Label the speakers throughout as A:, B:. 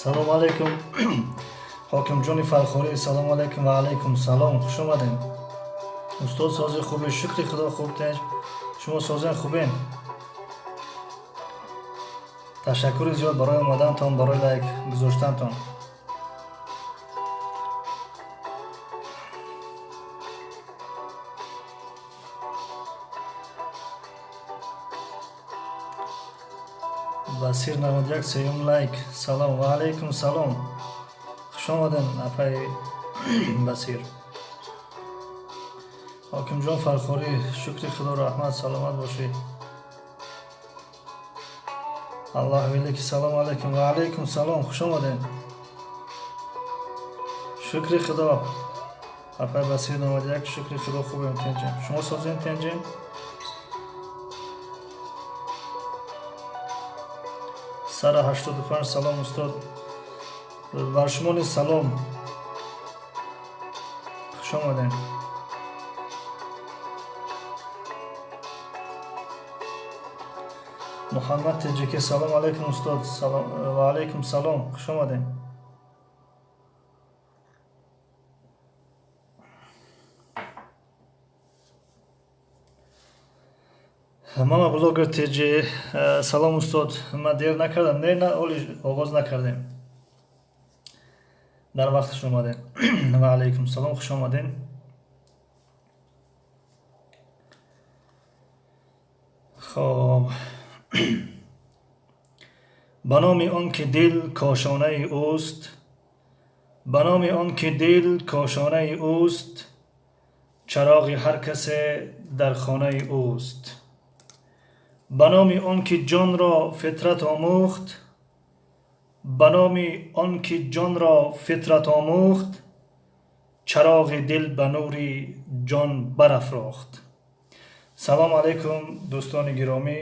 A: салом алейкум. ҳокимҷони Фархорӣ, салому алейкум ва алейкум салом. Хуш омадем. устод сози хубе, шукри худо. Хуб теж шумо созен хубен? ташаккури зиёд барои омадантон, барои лайк гузоштантон. басир 91 сеюм лайк. салом ва алейкум салом. хуш омаден апай басир. ҳокимҷон Фархорӣ, шукри худо, раҳмат, саломат бошед. аллоҳ велики, салому алейкум ва алейкум салом. хуш омаден. шукри худо. апай басир 91, шукри худо. хубем тенҷем. шумо созен тенҷем? сара 85 салом устод. бар шумо низ салом. хуш омаден. муҳаммад Теҷики, салом алейкум устод. Ва алейкум салом. хуш омаден. мама блогер Теҷи, салом устод. ман дер накардам. Не оли оғоз накардем. дар вақташ омадем. ва алейкум салом. хуш омаден. хоб, ба номи он ки дил кошонаи ӯст, ба номи он ки дил кошонаи ӯст, чароғи ҳар касе дар хонаи ӯст. ба номи он ки ҷонро фитрат омӯхт, ба номи он ки ҷонро фитрат омӯхт, чароғи дил ба нури ҷон барафрохт. салом алейкум дӯстони гиромӣ,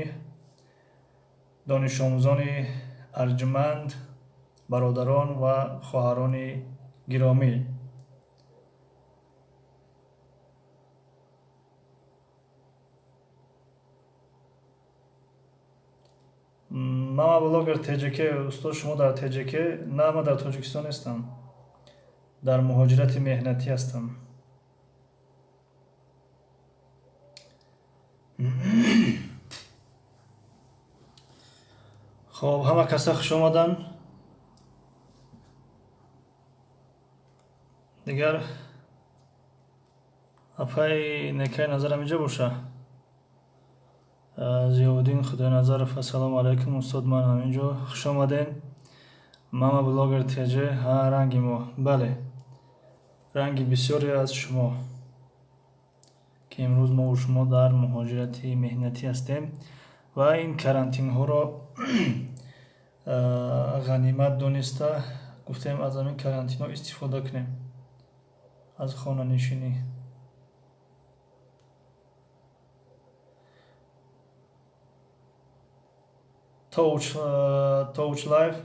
A: донишомӯзони арҷманд, бародарон ва хоҳарони гиромӣ. мама блогер Теҷике, устод шумо дар Теҷике? На, ман дар Тоҷикистон нестам. дар муҳоҷирати меҳнатӣ ҳастам. хоб, ҳама каса хуш омадан. дигар апай некаи назарам инҷа боша. зиёддин худойназаров, ассалому алейкум устод, ман ҳаминҷо. хуш омаден. мама блогер Теҷи, ҳа, ранги мо, бале, ранги бисёре аз шумо, ки имрӯз мо шумо дар муҳоҷирати меҳнатӣ ҳастем ва ин карантинҳоро ғанимат дониста гуфтем аз ҳамин карантинҳо истифода кунем, аз хонанишинӣ. Touch Life,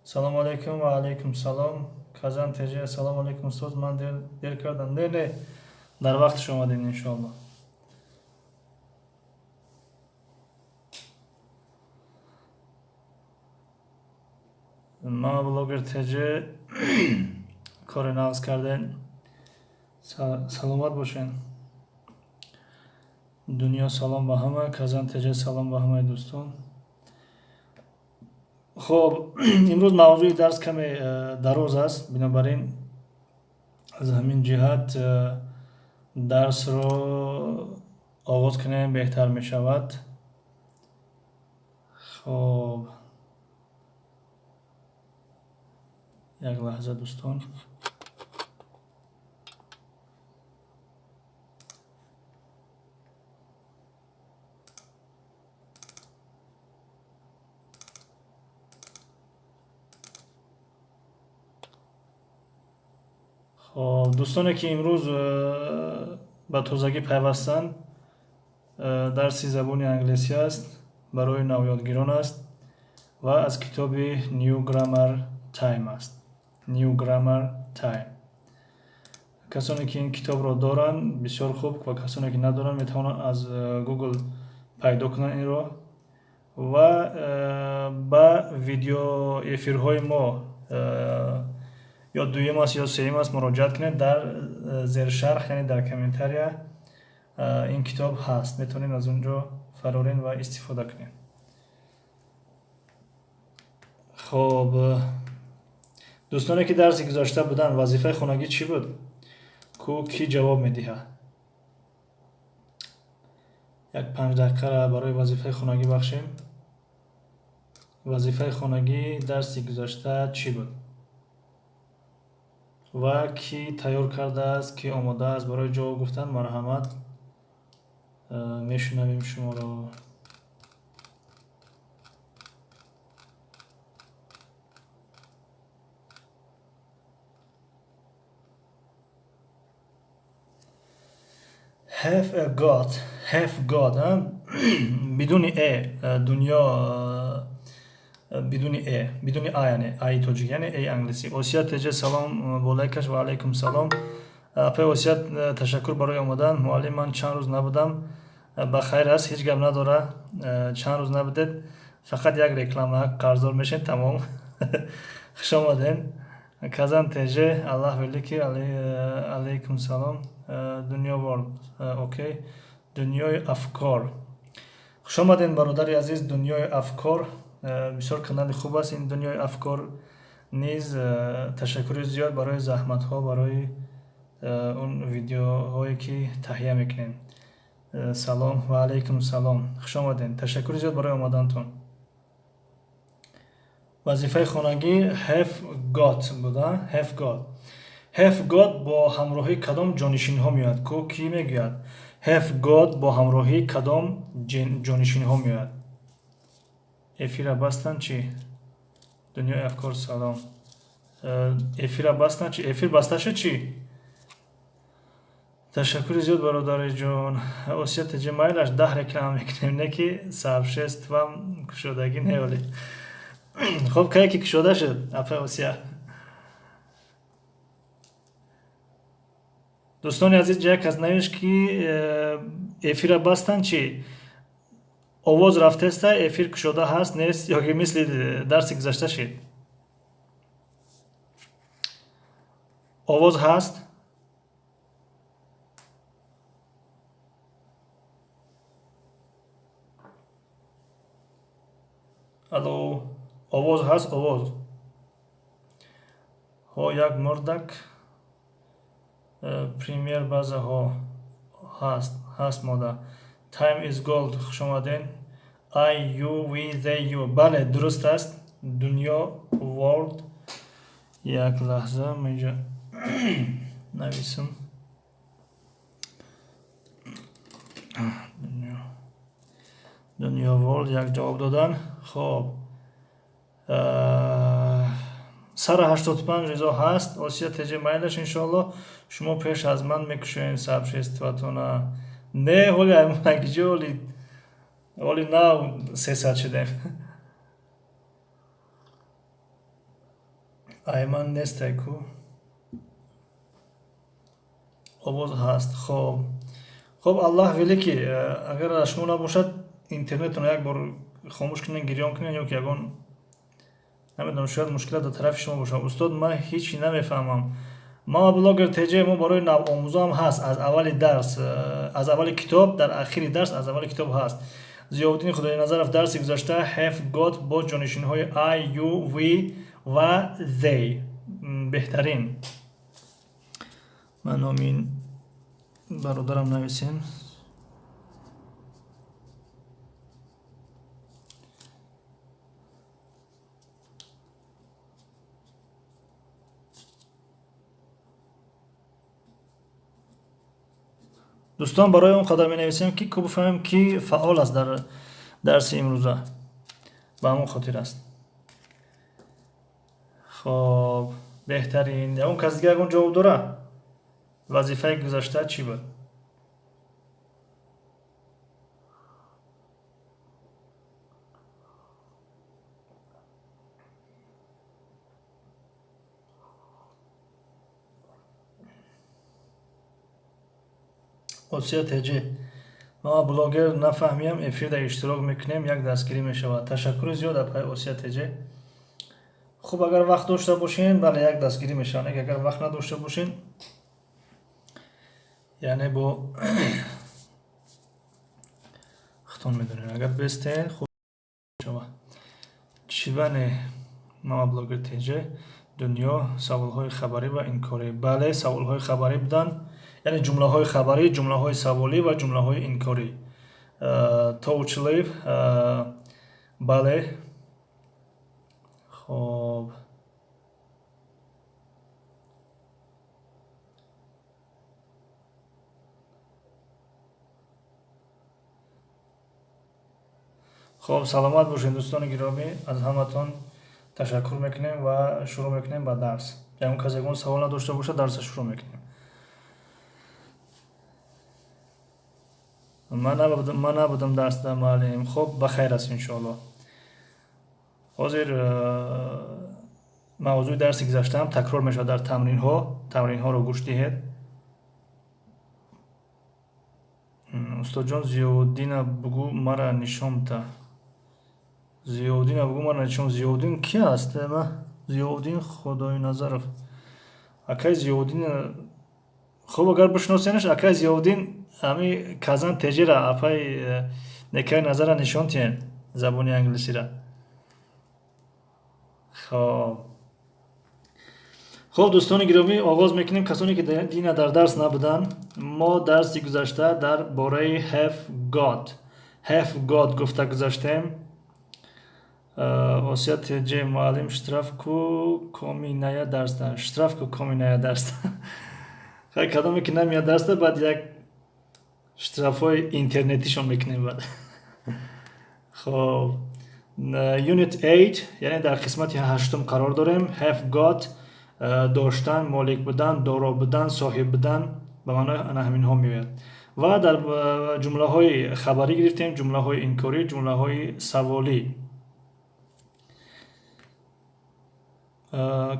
A: салому алейкум ва алейкум салом. Казан Теҷи, ассалому алейкум устод, ман дер кардам. Не, дар вақташ омадем иншоалло. мама блогер Теҷи, кори нағз карден. саломат бошен. дунё салом ба ҳама. Казан Теҷи, салом ба ҳамаи дӯстон. хоб, имрӯз мавзӯи дарс каме дароз аст, бинобар ин аз ҳамин ҷиҳат дарсро оғоз кунем беҳтар мешавад. хоб, як лаҳза дӯстон. хоб, дӯстоне ки имрӯз ба тозагӣ пайвастанд, дарси забони англисӣ аст, барои навёдгирон аст ва аз китоби New Grammar Time аст. New Grammar Time. касоне ки ин китобро доранд бисёр хуб, ва касоне ки надоранд метавонанд аз Google пайдо кунанд инро و با ویدیو افیرهای ما یا دویم است یا سوم است مراجعت کنید. در زیر شرح یعنی در کامنتاریا این کتاب هست، میتونید از اونجا فرارین و استفاده کنید. خب دوستانی که درسی گذاشته بودن وظیفه خانگی چی بود؟ کی جواب میدهه؟ یک 5 دقیقه را برای وظیفه خانگی بخشیم. وظیفه خانگی درسی گذاشته چی بود و کی تیار کرده است، کی آماده است برای جواب گفتن؟ مرحمت، میشنویم شما را. have a god have god بدون ا دنیا بدون ا بدون ا یعنی ای توجیه یعنی ای انگلیسی. اوسیت تجه سلام علیکش و علیکم سلام. اپی اوسیت تشکر برای آمدن. معلم من چند روز نبودم. بخیر است، هیچ گپ نداره. چند روز نبودید، فقط یک رکلام قرضدار میشین تمام. خوش آمدین. کازان تجه الله ولیکی علیکم سلام. دنیا ورلد اوکی، دنیای افکار. خوش آمدین برادری عزیز. دنیای افکار بسیار کانال خوب است. این دنیای افکار نیز تشکر زیاد برای زحمت ها، برای اون ویدیو هایی که تهیه میکنین. سلام و علیکم سلام، خوش آمدین. تشکر زیاد برای آمدنتون. وظیفه خانگی have got بوده. have got با همراهی کدام جانشین ها میاد؟ کی میگوید have got با همراهی کدام جانشین ها میاد؟ افیر بستن چی؟ دنیای افکار سلام. افیر بستن چی؟ افیر بسته شد چی؟ تشکر زیاد برادر جان. اوسیت جمایلش 10 رکلام میکنیم نه که صاحب شست و کشودگی نیولی. خب که کشوده شد اپا اوسیت. دوستان عزیز جای کس نویش که افیر بستن چی؟ آواز رفته است، افیر کشوده هست نیست یا که مثل درس گذشته شد؟ آواز هست؟ الو آواز هست؟ آواز ها یک مردک پریمیر بازه ها هست ماده. time is gold. خوش آمدین. I you we they you. بله درست است. دنیا world. یک لحظه میجا نویسم. دنیا world یک جواب دادن. خب سر 85 رضا هست. آسیا تجه مایلش انشالله شما پیش از من میکشین سب شستواتونا نه ولی مگجه ولی نه 300 شدیم. ایمان نیست ایکو آواز هست. خب الله ولی که اگر شما نباشد اینترنتتون یک بار خاموش کنین گریان کنین یا که یگان نمیدونم شاید مشکلات در طرف شما باشه. استاد من هیچی نمیفهمم. ما بلاگر تجه ما برای نو آموزا هم هست. از اول درس از اول کتاب در اخیر درس از اول کتاب هست. ضیاءالدین خدای نظرف درسی گذاشته have got با جانشین های I you we و they. بهترین من نامین برادرم نویسین. دوستان برای اون قدر می نویسیم که بفهمیم کی فعال است در درس امروزه. به همون خاطر است. خب بهترین یا اون کس دیگه اون جواب داره؟ وظیفه گذاشته چی بود؟ اوسیا تجه ما блогер нафаҳмиям эфирда иштирок мекунем, як дастгирӣ мешавад. Ташаккури зиёд апай Осия теҷе. Хуб, агар вақт дошта бошен, бале як дастгирӣ мешавад. Агар вақт надошта бошен, яъне бо хутон медонем. Агар бестен, хуб шава. Чиване мама блогер теҷе. Дунё саволҳои хабарӣ ва инкорӣ. Бале, саволҳои хабарӣ будан, яъне ҷумлаҳои хабарӣ, ҷумлаҳои саволӣ ва ҷумлаҳои инкорӣ. Touch leave, бале. Хоб. خب سلامت باشین دوستان گرامی، از همتون تشکر میکنیم و شروع میکنیم با درس. اون کسی که سوال نداشته باشه درس شروع میکنیم. من نبودم درس در معلم. خب بخیر است انشالله. حاضر موضوع درسی گذاشتم تکرار میشه در تمرین ها رو گوش دهید. استاد جان زیودین بگو مرا نشان بده. زیودین بگو مرا نشان. زیودین کی است؟ ما زیودین خدای نظرف. اکای زیودین خب اگر بشناسینش اکای زیودین امی کازان تجرا اپای نکای نظر نشان تین زبانی انگلیسی را. خب دوستان گرامی آغاز میکنیم. کسانی که دینا در درس نبودن، ما درسی گذشته در باره have got گفته گذاشتیم. Осия теҷе муаллим штрафку коми ная дарс да. Штрафку коми ная дарс да. Хай кадоме ки намия дарс да баъд як штрафҳои интернетишон мекунем баъд. Хоб Unit 8 яъне дар қисмати 8 қарор дорем. Have got доштан, молик будан, доро будан, соҳиб будан ба маънои ана ҳаминҳо меояд. Ва дар ҷумлаҳои хабарӣ гирифтем, ҷумлаҳои инкорӣ, ҷумлаҳои саволӣ.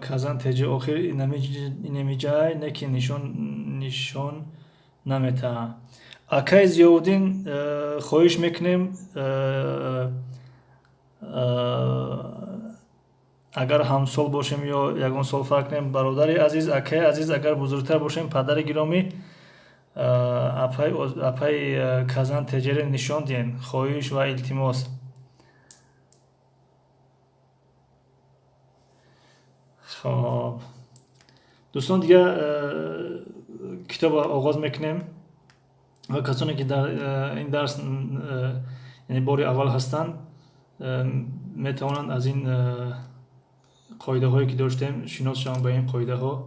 A: казан теҷи охир инамиҷай неки нишон наметаа. Акай зиёдин хоҳиш мекунем агар ҳамсол бошем ё ягон сол фарқ кунем, бародари азиз, акаи азиз, агар бузургтар бошем, падари гиромӣ, апай казан теҷеро нишон диҳен. Хоҳиш ва илтимос. خب دوستان دیگه کتاب آغاز میکنیم و کسانی که در این درس یعنی بار اول هستند میتوانند از این قاعده هایی که داشتیم شناس شوند به این قاعده ها.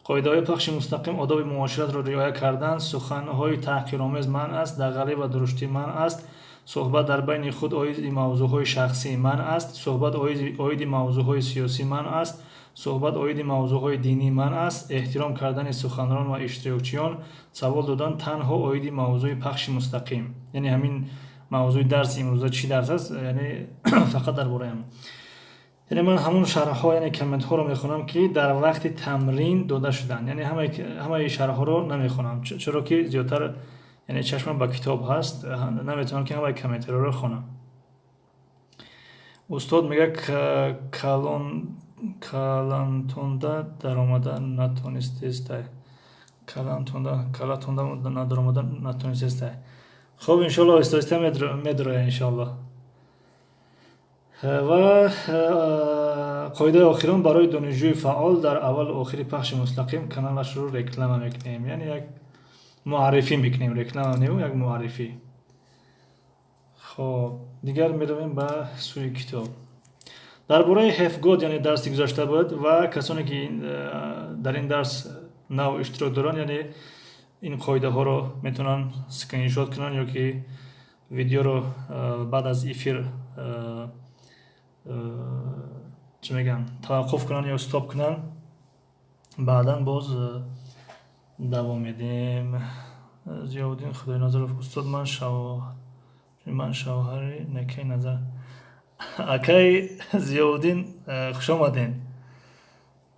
A: қоидаҳои пахши мустақим одоби муоширатро риоя кардан. суханҳои таҳқиромез манъ аст. дағалӣ ва дуруштӣ манъ аст. суҳбат дар байни худ оиди мавзӯъҳои шахсӣ манъ аст. суҳбат оиди мавзӯъҳои сиёсӣ манъ аст. суҳбат оиди мавзӯъҳои динӣ манъ аст. эҳтиром кардани суханрон ва иштирокчиён. савол додан танҳо оиди мавзӯи пахши мустақим. яъне ҳамин мавзӯи дарси имрӯза чӣ дарс аст, яъне фақат дар бораи ҳамин. یعنی من همون شرح‌ها یعنی کامنت ها رو میخونم که در وقت تمرین داده شدن. یعنی همه شرح ها رو نمیخونم چرا که زیادتر یعنی چشمم با کتاب هست، نمیتونم که همه کامنت ها رو خونم. استاد میگه کلانتوندا درآمده نتونسته. کلانتوندا درآمده نتونسته. خب ان شاء الله استاد میدره ان شاء الله. و قاعده آخران برای دانشجوی فعال در اول و آخری پخش مستقیم کانالش رو رکلام میکنیم. یعنی یک معرفی میکنیم، رکلام نیو یک معرفی. خب دیگر میرویم به سوی کتاب. درباره have got یعنی درسی گذاشته بود و کسانی که در این درس نو اشتراک دارن یعنی این قاعده ها رو میتونن اسکرین شات کنن یا که ویدیو رو بعد از افیر چی میگم توقف کنن یا استاپ کنن، بعدا باز دوام میدیم. زیادین خدای نظر استاد من شوهری نکه نظر акай Зиёддин, хуш омадин.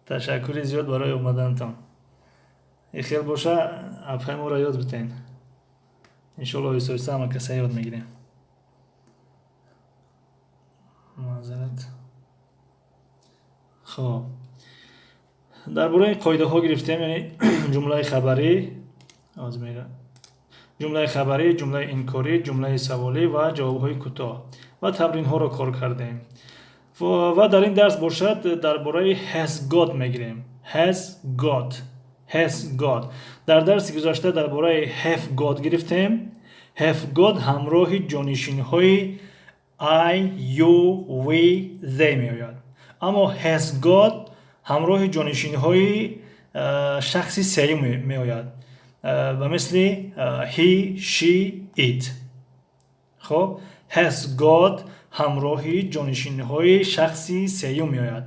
A: Ташаккури зиёд барои омадантон. Ихел боша, абҳай моро ёд битен. Иншоалло оҳиста-оҳиста ҳама каса ёд мегирем. Маъзарат. хоб, дар бораи қоидаҳо гирифтем, яъне ҷумлаи хабарӣ, ҷумлаи хабарӣ, ҷумлаи инкорӣ, ҷумлаи саволӣ ва ҷавобҳои кӯтоҳ ва тамринҳоро кор кардем. ва дар ин дарс бошад дар бораи has got мегирем. Has got. Дар дарси гузашта дар бораи have got гирифтем. Have got ҳамроҳи ҷонишинҳои I, you, we, they меояд. аммо has got ҳамроҳи ҷонишинҳои шахси сеюм меояд. ба мисли he, she, it. хоб, has got ҳамроҳи ҷонишинҳои шахси сеюм меояд.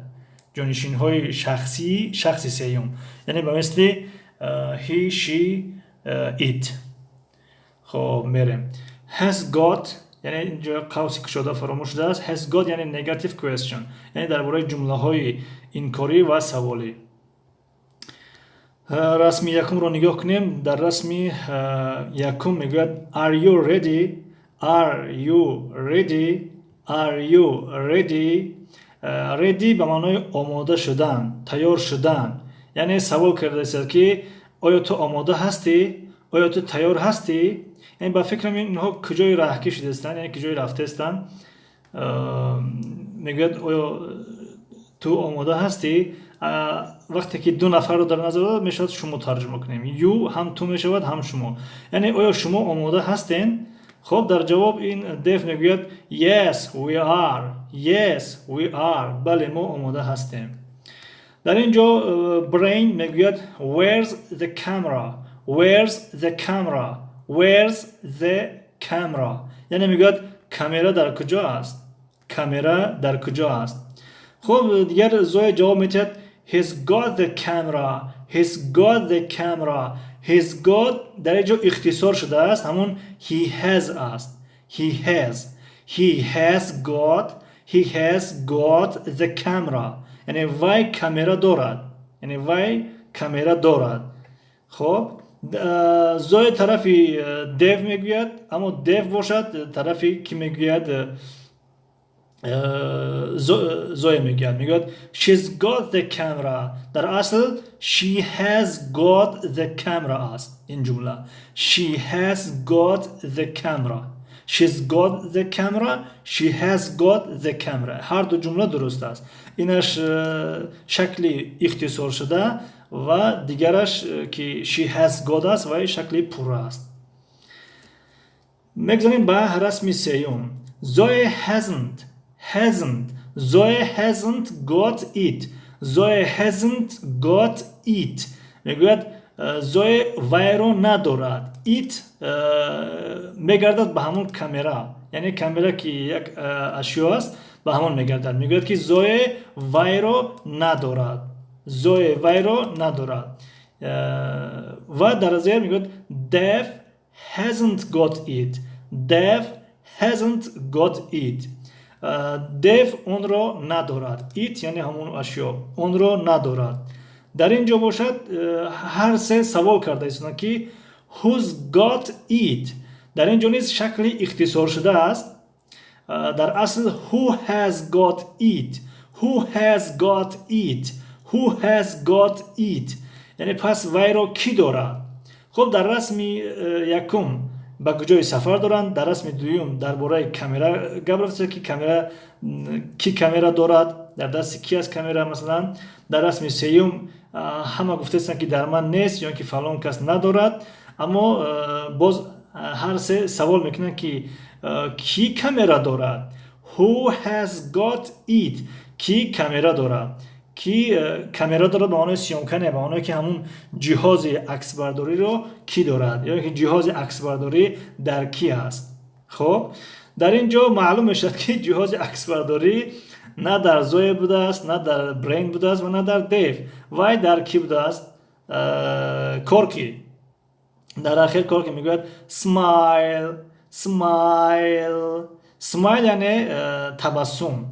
A: ҷонишинҳои шахси сеюм, яъне ба мисли he, she, it. хоб, мерем. Has got, яъне инҷо қавси кушода фаромӯш шудааст. Has got яъне negative question, яъне дар бораи ҷумлаҳои инкорӣ ва саволӣ. расми якумро нигоҳ кунем. Дар расми якум мегӯяд are you ready? Are you ready? Are you ready? Ready ба маънои омода шудан, тайёр шудан. яъне савол кардааст ки оё ту омода ҳастӣ? оё ту тайёр ҳастӣ? яъне ба фикрам инҳо куҷои раҳкӣ шудаистанд, яъне куҷои рафтаистанд. мегӯяд оё ту омода ҳастӣ? вақте ки ду нафарро дар назар дорад, мешавад шумо тарҷума кунем. You ҳам ту мешавад, ҳам шумо. яъне оё шумо омода ҳастен? хоб, дар ҷавоб ин Dave мегӯяд yes we are. Yes we are. бале, мо омода ҳастем. дар ин ҷо Brain мегӯяд where's the camera? Where's the camera? Where's the camera? яъне мегӯяд камера дар куҷо аст? камера дар куҷо аст? хоб, дигар Zoya ҷавоб метиҳад he's got the camera. He's got the camera. He's got дар ин ҷо ихтисор шудааст, ҳамон he has аст. He has got the camera. яъне вай камера дорад. яъне вай камера дорад. хоб, Zoya тарафи Dave мегӯяд, аммо Dave бошад тарафи ки мегӯяд Zoya мегӯяд she's got the camera. дар асл she has got the camera аст. ин ҷумла she has got the camera. She's got the camera. She has got the camera. ҳар ду ҷумла дуруст аст. инаш шакли ихтисор шуда ва дигараш ки she has got аст ва шакли пурра аст. мегзарем ба расми сеюм. Zoya hasn't. Zoya hasn't got it. Zoya hasn't got it. мегӯяд Zoya вайро надорад. It мегардад ба ҳамон камера, яъне камера ки як ашё аст, ба ҳамон мегардад. мегӯяд ки Zoya вайро надорад. Zoya вайро надорад. ва дар азер мегӯяд Dave hasn't got it. Dave hasn't got it. Dave онро надорад. It яъне ҳамон ашё, онро надорад. дар ин ҷо бошад ҳар се савол карда истанд ки who's got it. дар ин ҷо низ шакли ихтисор шуда аст. дар асл who has got it. Who has got it. Who has got it. яъне пас вайро кӣ дорад? хуб, дар расми якум ба куҷои сафар доранд. Дар расми дуюм дар бораи камера гап рафта ки камера ки камера дорад, дар дасти ки аст камера масалан. дар расми сеюм ҳама гуфтаистанд ки дар ман нест ё ки фалон кас надорад, аммо боз ҳар се савол мекунанд ки ки камера дорад. Who has got it. ки камера дорад. ки камера дорад ба маънои сёмка не, ба маъное ки ҳамун ҷиҳози аксбардориро ки дорад ё ки ҷиҳози аксбардорӣ дар ки аст. хоб, дар ин ҷо маълум мешавад ки ҷиҳози аксбардорӣ на дар Zoya будааст, на дар Brain будааст ва на дар Dave. вай дар ки будааст? Корки. дар ахир Корки мегӯяд smile. smile یعنی تبسم.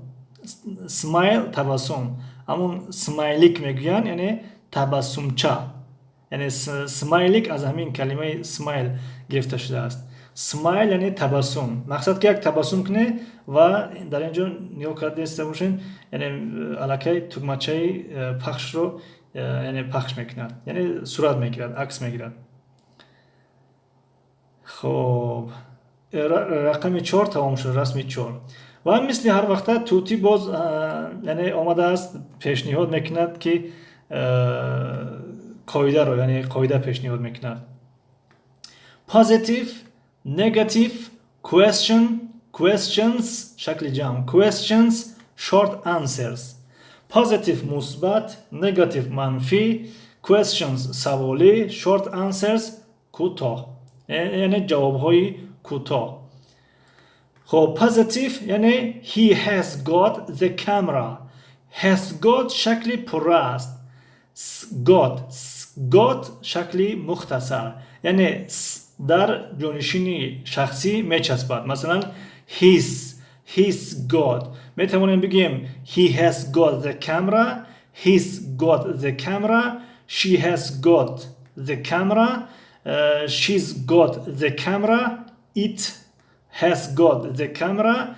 A: smile تبسم. همون سمایلیک میگوین یعنی تبسمچه. یعنی سمایلیک از همین کلمه سمایل گرفته شده است. سمایل یعنی تبسم. مقصد که یک تبسم کنه و در اینجا نگاه کرده است باشین، یعنی علاقه تکمچه پخش رو یعنی پخش میکند، یعنی صورت میگیرد، عکس میگیرد. خب رقم 4 تمام شد، رسم 4. و هم مثل هر وقت توتی باز یعنی آمده است پیشنهاد میکند که قاعده رو، یعنی قاعده پیشنهاد میکند. positive, negative, question, questions شکل جمع، questions, short answers. positive مثبت، negative منفی، questions سوالی، short answers کوتاه، یعنی جوابهای کوتاه. خب positive یعنی he has got the camera. has got شکل پره است. got شکل مختصر، یعنی در جانشینی شخصی میچسبد. مثلا he's got میتوانیم بگیم he has got the camera, he's got the camera, she has got the camera, she's got the camera, it has got the camera,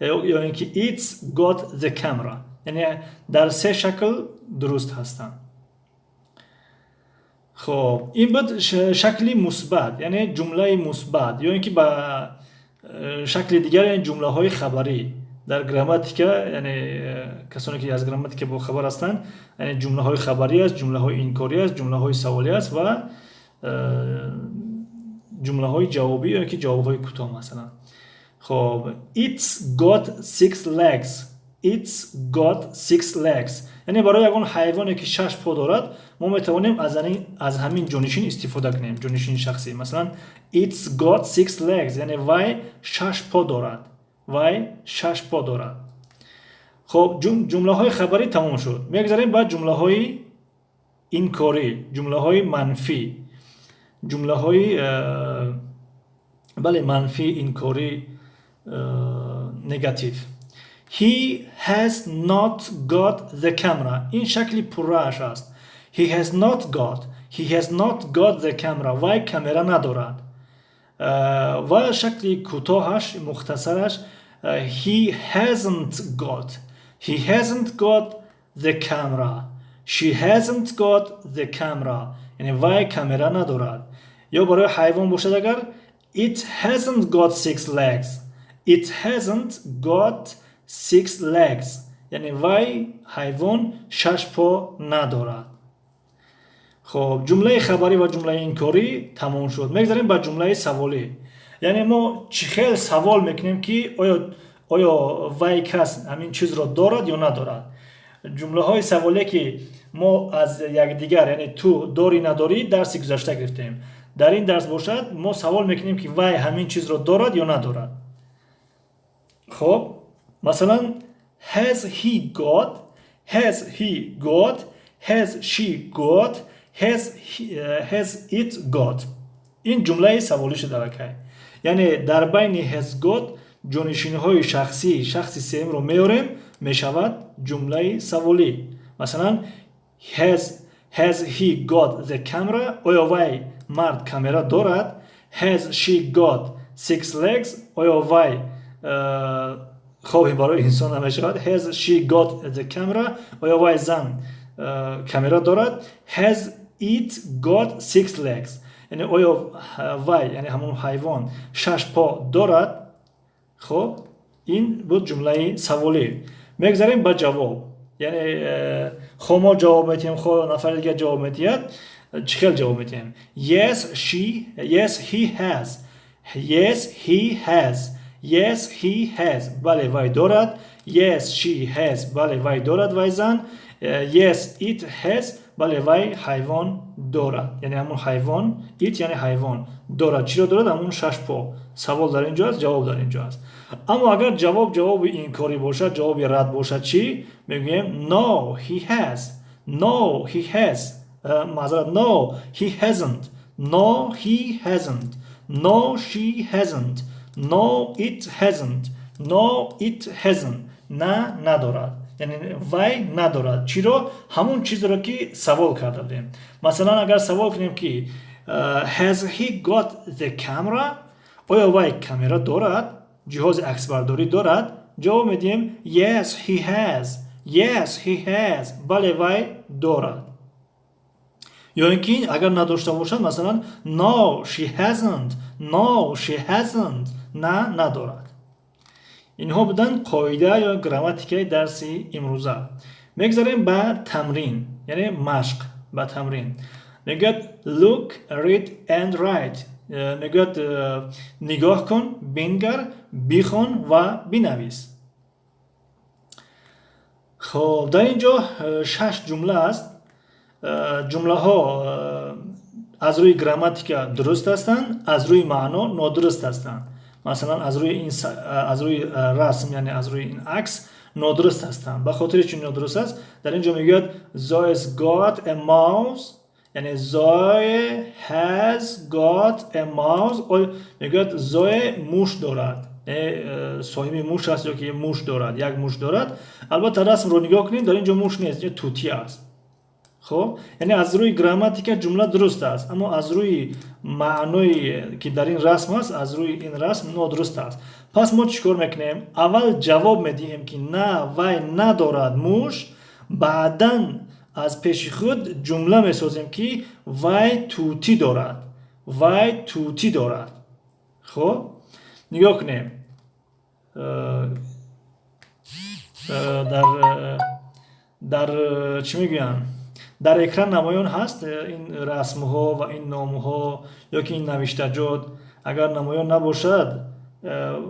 A: یعنی که it's got the camera. یعنی در سه شکل درست هستند. خب این بود شکلی مثبت، یعنی جمله مثبت، یا اینکه با شکل دیگر این جمله های خبری در گراماتیک، یعنی کسانی که از گراماتیک با خبر هستند، یعنی جمله های خبری است، جمله های انکاری است، جمله های سوالی است و جمله های جوابی، یا اینکه جواب های کوتاه مثلا. خب it's got 6 legs. It's got 6 legs یعنی برای یگان حیوانی که 6 پا دارد ما میتوانیم از همین جانشین استفاده کنیم، جانشین شخصی. مثلا it's got 6 legs یعنی وای 6 پا دارد، وای 6 پا دارد. خب جمله های خبری تمام شد. میگذاریم بعد جمله های انکاری، جمله های منفی، جمله های بله منفی، انکاری، نگاتیو. He has not got the camera. این شکلی پرش است. He has not got the camera. وای کامرا ندارد. و شکلی کوتاهش، مختصرش he hasn't got the camera. She hasn't got the camera. یعنی وای کامرا ندارد. یا برای حیوان باشد اگر it hasn't got 6 legs. It hasn't got 6 legs یعنی وای حیوان 6 پا ندارد. خب جمله خبری و جمله انکاری تمام شد. میگذاریم به جمله سوالی. یعنی ما خیلی سوال میکنیم که آیا وای کس همین چیز را دارد یا ندارد. جمله های سوالی که ما از یکدیگر، یعنی تو داری نداری، درس گذشته گرفتیم. در این درس باشد ما سوال میکنیم که وای همین چیز را دارد یا ندارد. خب مثلا has he got, has she got, has it got. این جمله سوالی شده که یعنی در بین has got جانشینی های شخصی سیم رو میاریم، میشود جمله سوالی. مثلا has he got the camera آیا وای مرد کامرا دارد. has she got 6 legs آیا وای خوابی برای انسان نمیشود. has she got the camera آیا وای زن کامرا دارد. has it got 6 legs یعنی آیا وای یعنی همون حیوان 6 پا دارد. خب این بود جمله سوالی. میگذاریم به جواب. یعنی خب ما جواب میتیم، خب نفر دیگه جواب میتید. چخیل جواب میتیم؟ yes he has, yes he has بله وای دارد. yes she has بله وای دارد وای زن. yes it has بله وای حیوان دارد. یعنی همون حیوان it یعنی حیوان دارد. چی را دارد؟ همون 6 پا. سوال در اینجا است، جواب در اینجا است. اما اگر جواب انکاری باشد، جواب رد باشد چی؟ میگیم no he has, no he has معذرت no he hasn't, no he hasn't, no she hasn't, No it hasn't. No it hasn't. نه ندارد. یعنی وای ندارد. چرا؟ همون چیزی رو که سوال کرده بودیم. مثلا اگر سوال کنیم که has he got the camera؟ آیا وای کامرا دارد؟ جهاز عکسبرداری دارد؟ جواب میدیم yes he has. Yes he has. بله وای دارد. یا اینکه اگر نداشته باشد مثلا no she hasn't. No she hasn't. نه ندارد. اینها بودن قاعده یا گراماتیکای درس امروزه. میگذاریم به تمرین، یعنی مشق به تمرین. میگه look, read and write. میگه نگاه کن، بنگر، بخوان و بنویس. خب در اینجا 6 جمله است. جمله ها از روی گراماتیکا درست هستند، از روی معنا نادرست هستند. مثلا از روی رسم، یعنی از روی این عکس نادرست هستند. به خاطر چون نادرست است در اینجا میگه Zoe's got a mouse، یعنی Zoe has got a mouse. میگه Zoe موش دارد، صاحب موش است یا که موش دارد، یک موش دارد. البته رسم رو نگاه کنید در اینجا موش نیست، اینجا توتی است. خب یعنی از روی گراماتیک جمله درست است، اما از روی معنی که در این رسم است، از روی این رسم نادرست است. پس ما چیکار میکنیم؟ اول جواب میدیم که نه وای ندارد موش، بعدا از پیش خود جمله میسازیم که وای توتی دارد. وای توتی دارد. خب نگاه کنیم. در چی میگویم؟ در اکران نمایان هست این رسم ها و این نام ها یا که این نوشتجات. اگر نمایان نباشد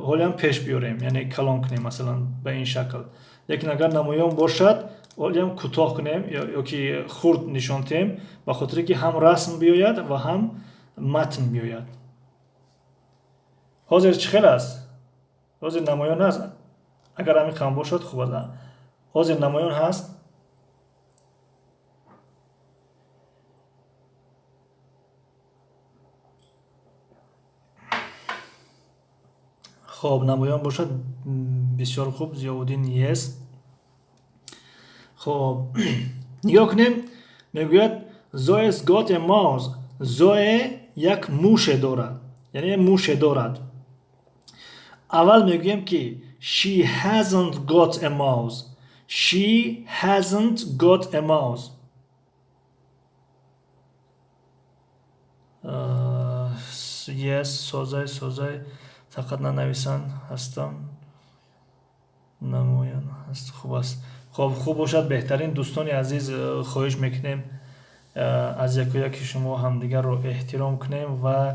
A: حالی هم پیش بیاریم، یعنی کلام کنیم مثلا به این شکل. لیکن اگر نمایان باشد حالی هم کوتاه کنیم یا که خرد نشان دهیم، به خاطر که هم رسم بیاید و هم متن بیاید. حاضر چه خیلی است؟ حاضر نمایان هست؟ اگر همین کم باشد خوب است. حاضر نمایان هست؟ خب نمایان باشد بسیار خوب، زیادین نیست. خب نگاه کنیم. میگوید Zoe's got a mouse. Zoe یک موش دارد، یعنی موش دارد. اول میگویم که she hasn't got a mouse. She hasn't got a mouse. yes سازای فقط ننویسن هستم. نمایان هست. خوب است. خب خوب باشد. بهترین دوستان عزیز خواهش میکنیم از یکی شما همدیگر رو احترام کنیم و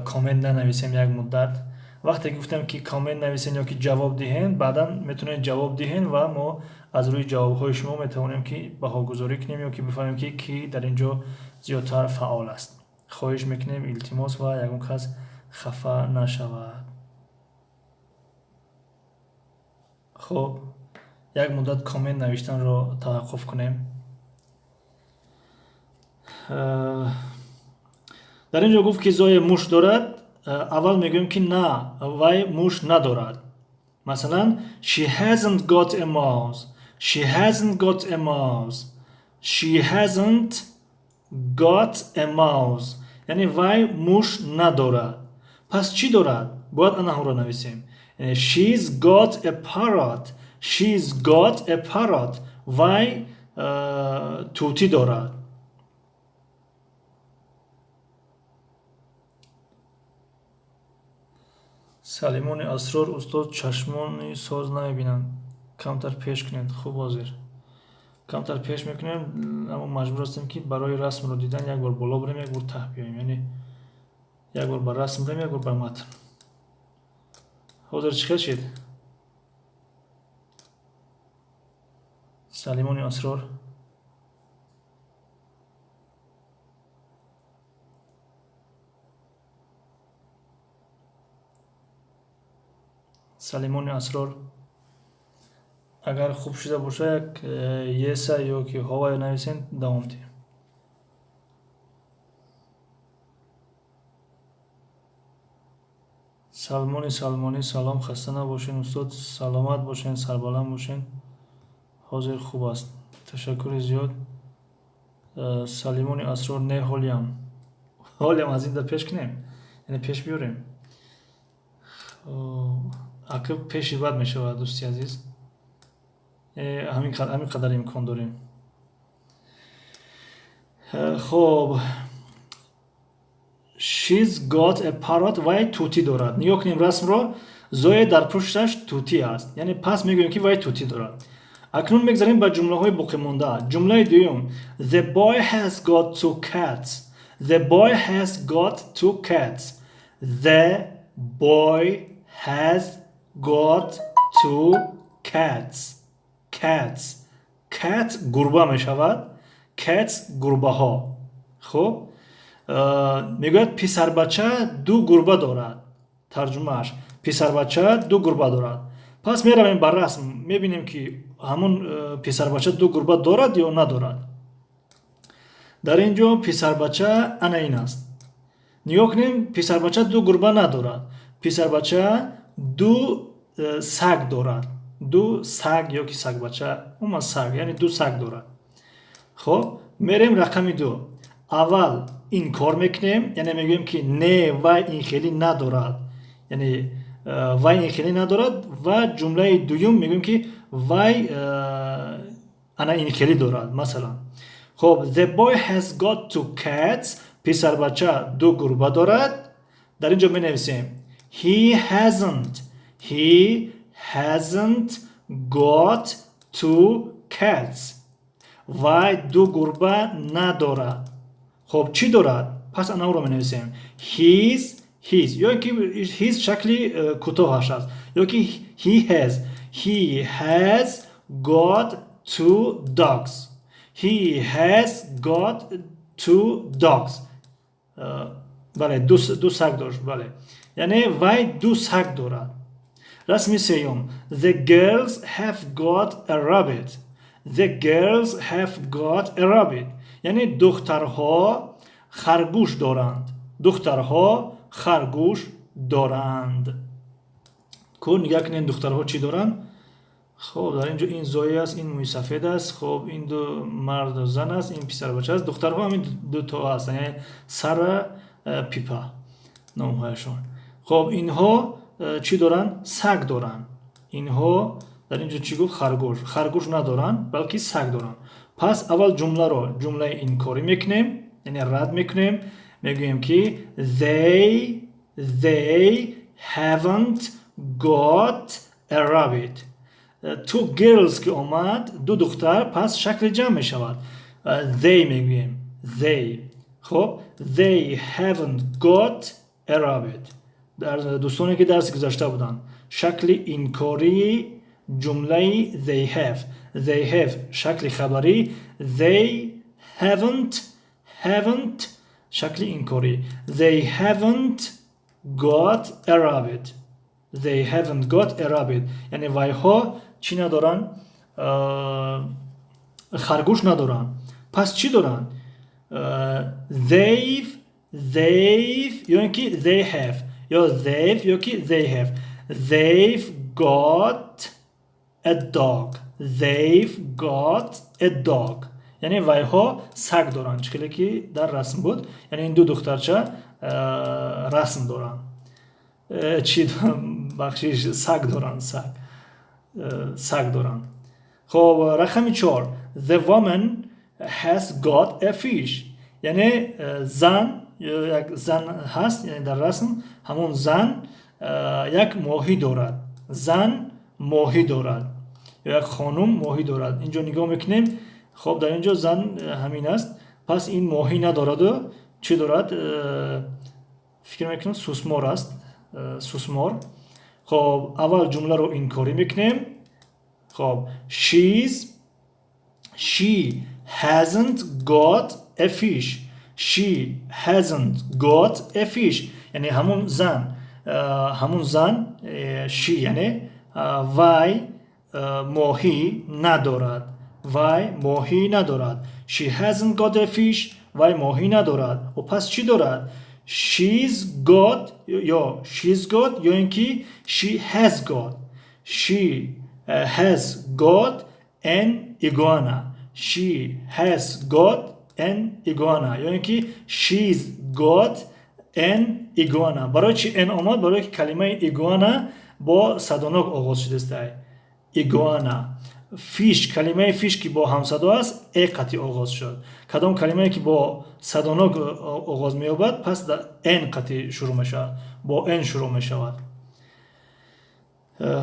A: کامنت ننویسیم یک مدت. وقتی گفتم که کامنت نویسین یا که جواب دهین، بعدا میتونید جواب دهین و ما از روی جواب های شما میتونیم که بهاگذاری کنیم یا که بفهمیم که کی در اینجا زیادتر فعال است. خواهش میکنیم التماس و یکم کس خفه نشود. خب یک مدت کامنت نوشتن رو توقف کنیم. در اینجا گفت که زوی موش دارد. اول میگویم که نه وای موش ندارد. مثلا she hasn't got a mouse. She hasn't got a mouse. She hasn't got a mouse. یعنی وای موش ندارد. پس چی دارد؟ باید آنها رو نویسیم. She's got a parrot. She's got a parrot. وای توتی دارد. سلیمان اسرار استاد چشمان ساز نمیبینند. کمتر پیش کنید. خوب حاضر. کمتر پیش میکنیم اما مجبور هستیم که برای رسم رو دیدن یک بار بالا بریم یک بار ته بیاییم. یعنی یک بار بر رسم بریم یک بار بر متن. حاضر چی شد؟ سلیمان اسرار سلیمان اسرار اگر خوب شده باشه یک یسا یا که هوای نویسین دوام دیم. سلمانی سلام، خسته نباشین استاد، سلامت باشین، سربلند باشین. حاضر خوب است. تشکر زیاد. سلیمانی اسرار نه حالیم از این در پیش کنیم، یعنی پیش بیاریم. عقب پیشی بد می شود دوستی عزیز. همین قدر امکان داریم. خب she's got a parrot وای توتی دارد. نیا کنیم رسم را. زوی در پشتش توتی است، یعنی پس میگوییم که وای توتی دارد. اکنون میگذاریم به جمله های باقی مانده. جمله دوم The boy has got two cats. The boy has got two cats. The boy has got two cats. Cats. Cat گربه می شود. Cats گربه ها. خب میگوید پسر بچه دو گربه دارد. ترجمهش پسر بچه دو گربه دارد. پس میرویم بر رسم میبینیم که همون پسر بچه دو گربه دارد یا ندارد. در اینجا پسر بچه انا این است. نیا کنیم پسر بچه دو گربه ندارد. پسر بچه دو سگ دارد. دو سگ یا که سگ بچه اما سگ یعنی دو سگ دارد. خب میریم رقم دو. اول این کار میکنیم، یعنی میگویم که نه و این خیلی ندارد، یعنی وای این خیلی ندارد. و جمله دوم میگویم که وای انا این خیلی دارد. مثلا خب the boy has got two cats. پسر بچه دو گربه دارد. در اینجا می نویسیم he hasn't got two cats. وای دو گربه ندارد. خب چی دارد؟ پس انا رو می نویسیم his یا که his شکلی کوتاهش است، یا که he has got two dogs. He has got two dogs. بله دو سگ داشت. بله یعنی وای دو سگ دارد. رسم سیوم the girls have got a rabbit. The girls have got a rabbit. یعنی دخترها خرگوش دارند. دخترها خرگوش دارند. کو نگاه کنین دخترها چی دارند. خب در اینجا این زوی است، این موی سفید است. خب این دو مرد و زن است، این پسر بچه است. دخترها همین دو تا هستند، یعنی سر پیپا نامهایشون. خب اینها چی دارن؟ سگ دارن. اینها در اینجا چی گفت؟ خرگوش ندارن بلکه سگ دارن. پس اول جمله رو جمله این کاری میکنیم، یعنی رد میکنیم. میگویم که they haven't got a rabbit. تو girls که آمد دو دختر، پس شکل جمع می شود. they میگویم they. خب they haven't got a rabbit. در دوستانی که درس گذاشته بودن شکل اینکاری جمله they have شکل خبری، they haven't شکل اینکاری they haven't got a rabbit. They haven't got a rabbit یعنی وای ها چی ندارن؟ خرگوش ندارن. پس چی دارن؟ they've یعنی که they have یا they've یا که they have. They've got a dog. They've got a dog یعنی وای ها سگ دارن، چکلی که در رسم بود. یعنی این دو دخترچه رسم دارن. چی بخشیش سگ دارن. سگ دارن. خب رقم 4 The woman has got a fish یعنی زن یک زن هست، یعنی در رسم همون زن یک ماهی دارد. زن ماهی دارد یا یک خانم ماهی دارد. اینجا نگاه میکنیم. خب در اینجا زن همین است، پس این ماهی ندارد و چی دارد؟ فکر میکنم سوسمار است. سوسمار. خب اول جمله رو اینکاری میکنیم. خب she hasn't got a fish. She hasn't got a fish یعنی همون زن she یعنی وای ماهی ندارد. She hasn't got a fish وای ماهی ندارد. و پس چی دارد؟ she's got یا she's got یا اینکه she has got. She has got an iguana. She has got an iguana یا اینکه she's got an iguana. برای چی ان آمد؟ برای که کلمه iguana با صدانک آغاز شده است. iguana. فیش، کلمه فیش که با همصدا است ای قطعی آغاز شد. کدام کلمه که با صدانک آغاز می یابد پس در ان قطعی شروع می شود، با ان شروع می شود.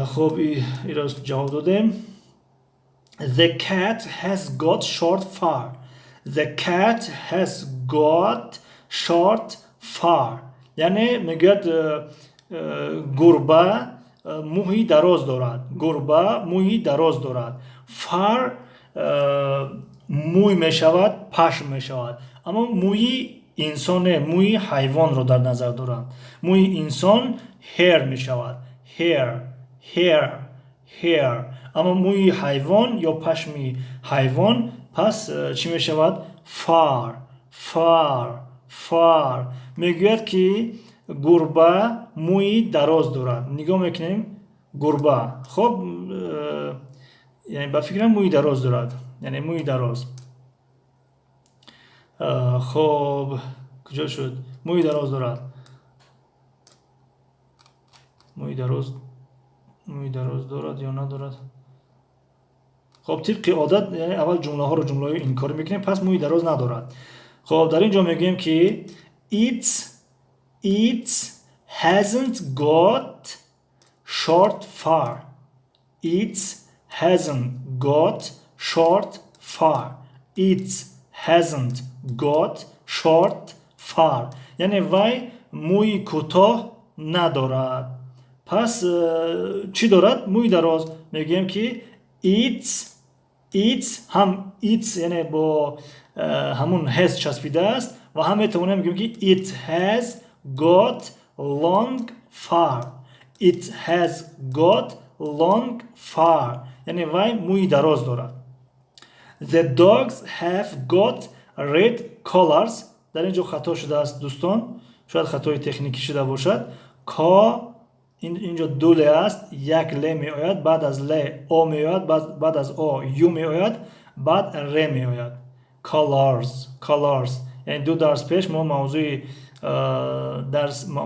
A: خب این را جواب دادیم. The cat has got short fur. The cat has got short fur. یعنی میگوید گربه موی دراز دارد. گربه موی دراز دارد. فر موی می شود، پشم می شود. اما موی انسان، موی حیوان رو در نظر دارند. موی انسان هیر می شود. هیر. اما موی حیوان یا پشمی حیوان پس چی می شود؟ فر. میگوید که گربه موی دراز دارد. نگاه میکنیم گربه. خب یعنی با فکرم موی دراز دارد، یعنی موی دراز. خب کجا شد؟ موی دراز دارد. موی دراز دارد یا ندارد؟ خب طبق عادت یعنی اول جمله ها رو جمله اینکاری میکنیم، پس موی دراز ندارد. خب در اینجا میگیم که it hasn't got short fur. It hasn't got short fur. It hasn't got short fur. یعنی وی موی کوتاه ندارد. پس چی دارد؟ موی دراز. میگیم که it هم it یعنی با همون has چسبیده است و هم میتونیم بگیم که it has got long fur. It has got long fur. یعنی وی موی دراز دارد. The dogs have got red collars. در اینجا خطا شده است دوستان، شاید خطای تکنیکی شده باشد. کا اینجا دو ل است، یک ل می آید، بعد از ل او می آید، بعد از او یو می آید، بعد ر می آید. colors. یعنی دو درس پیش ما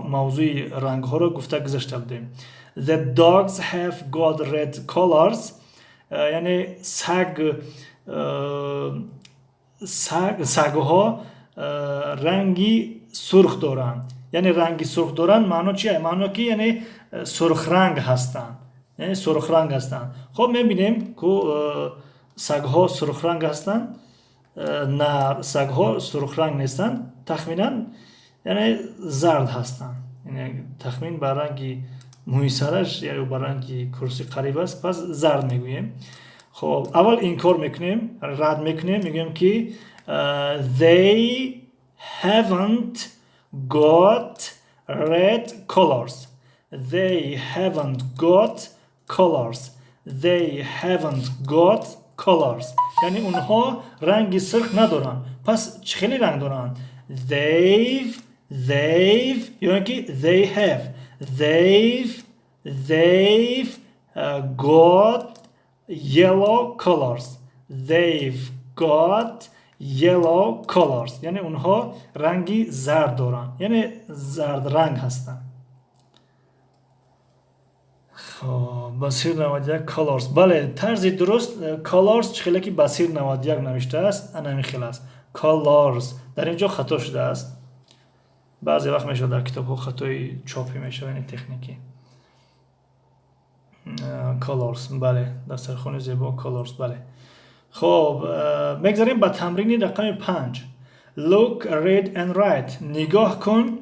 A: موضوع رنگ ها رو گفته گذاشته بودیم. The dogs have got red collars. یعنی سگ ها رنگی سرخ دارند. یعنی رنگی سرخ دارند معنی چیه؟ معنی که یعنی سرخ رنگ هستند. یعنی سرخ رنگ هستند. خب میبینیم که سگ ها سرخ رنگ هستند. نه، سگ ها سرخ رنگ نیستند. تخمینا یعنی زرد هستند. یعنی تخمین بر رنگی موی سرش یا بر رنگی کرسی قریب است، پس زرد میگوییم. خب اول این کار میکنیم، رد میکنیم، میگیم که they haven't got red colors. They haven't got colors. They haven't got colors. یعنی اونها رنگی سرخ ندارن. پس چخیلی رنگ دارن؟ They've یعنی که they have. They've got yellow colors. They've got yellow colors. یعنی اونها رنگی زرد دارن، یعنی زرد رنگ هستن. بصیر 91 colors. بله، طرز درست colors چخیلی که بصیر 91 نوشته است انا میخیل است. colors در اینجا خطا شده است. بعضی وقت میشه در کتاب ها خطای چاپی میشه، یعنی تکنیکی. colors بله، دسترخوان زیبا colors. بله. خب میگذاریم به تمرین رقم 5. Look, read and write. نگاه کن،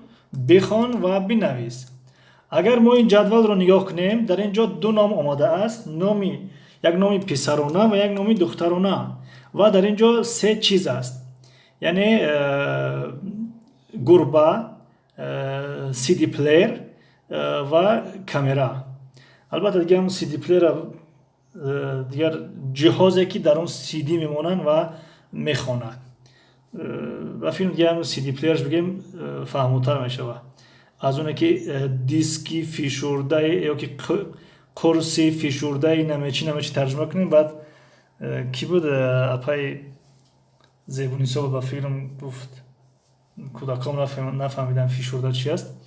A: بخوان و بنویس. اگر ما این جدول رو نگاه کنیم، در اینجا دو نام آمده است. یک نام پسرانه و یک نام دخترانه و در اینجا سه چیز است. یعنی گربه، CD پلیر و کامera. البته دیگه هم CD پلیر دیگر جهازی که در اون CD میمونن و میخواند. و فیلم دیگه هم سی دی پلیرش بگیم فهموتر میشه. از اونه که دیسکی فیشورده یا که قرصی فیشورده نمیچی ترجمه کنیم. بعد کی بود اپای زیبونی صاحب با فیلم گفت کودکام نفهمیدن فیشورده چی است.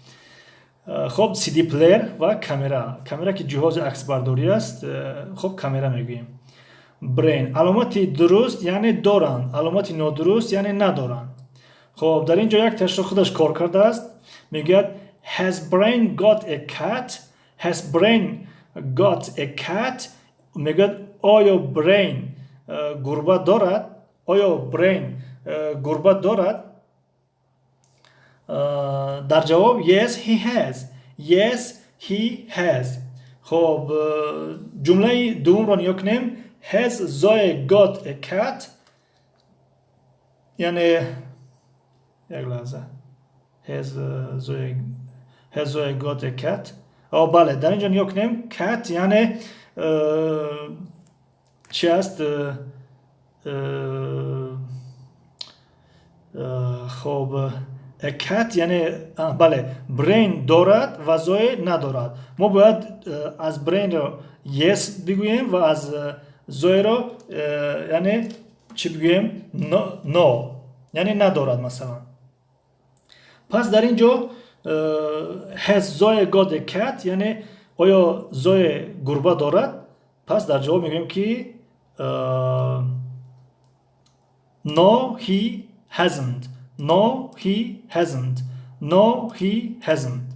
A: خب سی دی پلیر و کامera که جهاز عکس برداری است. خب کامera میگوییم. برین علامتی درست یعنی دارن، علامتی نادرست یعنی ندارن. خب در اینجا یک تشریح خودش کار کرده است. میگه has brain got a cat. has brain got a cat. میگه آیا برین گربه دارد؟ آیا برین گربه دارد؟ در جواب yes he has. yes he has. خب جمله دوم را نگاه کنیم. has Zoe got a cat. یعنی یک لحظه has Zoe got a cat. بله در اینجا نگاه کنیم cat یعنی چی است؟ خب a cat یعنی بله برین دارد و زوی ندارد. ما باید از برین را yes بگوییم و از زوی را یعنی چی بگوییم؟ no یعنی ندارد مثلا. پس در اینجا has Zoe got a cat یعنی آیا زوی گربه دارد؟ پس در جواب میگوییم که no he hasn't. no he hasn't. no he hasn't.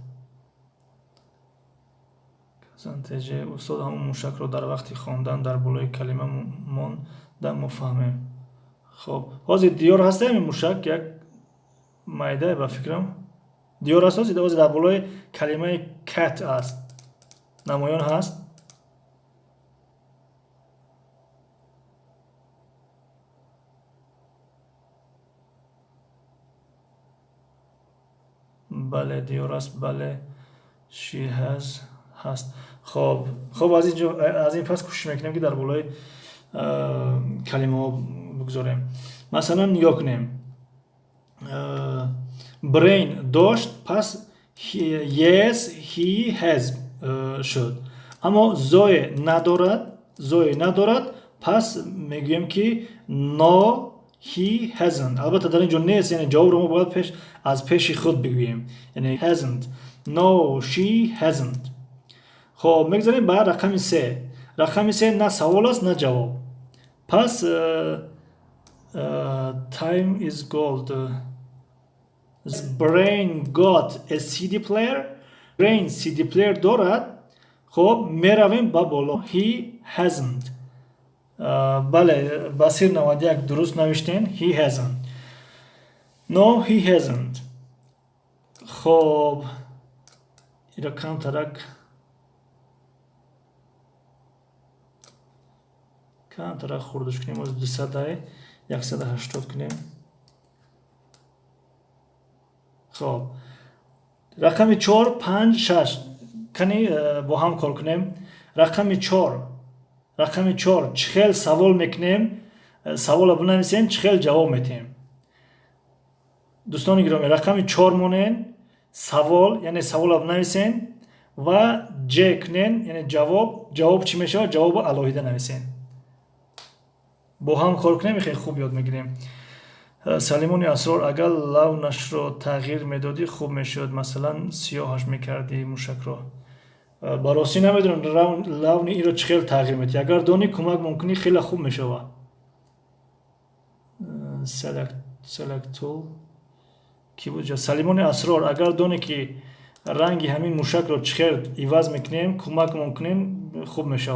A: نتیجه استاد همون موشک رو در وقتی خواندن در بالای کلمه ماندن مفهمیم. خب حاضر دیار هسته همین موشک یک مایده به فکرم دیار هست. حاضر در بالای کلمه کت است نمایان هست. بله دیار است. بله she has هست. خب از این پس کوشش میکنیم که در بالای کلمه ها بگذاریم. مثلا نگاه کنیم brain داشت پس yes he has شد. اما زوی ندارد پس میگویم که no he hasn't. البته در اینجا نیست یعنی جواب رو ما باید از پیش خود بگوییم یعنی hasn't. no she hasn't. خب میگذاریم بعد رقم 3. رقم 3 نه سوال است نه جواب. پس time is gold. brain got a CD player. brain CD player دارد. خب میرویم با بالا he hasn't. بله بصیر 91 درست نوشتین he hasn't. no he hasn't. خب ایرا کم ترک خوردش کنیم از 180 کنیم. خب رقم 4 5 6 کنی با هم کار کنیم. رقم 4 چخیل سوال میکنیم. سوال بنویسین چخیل جواب میتیم. دوستان گرامی رقم 4 مونین سوال یعنی سوال بنویسین و ج کنین یعنی جواب چی میشه؟ جواب علاوه نویسین. با هم کار کنیم خیلی خوب یاد میگیریم. سلیمان اسرار اگر لونش رو تغییر میدادی خوب میشد. مثلا سیاهش میکردی موشک رو. براستی نمیدونم لون این رو چخیل تغییر میدی. اگر دانی کمک ممکنی خیلی خوب میشه. select tool کی بود؟ سلیمان اسرار اگر دانی که رنگی همین موشک رو چخیل عوض میکنیم کمک ممکنین خوب میشه.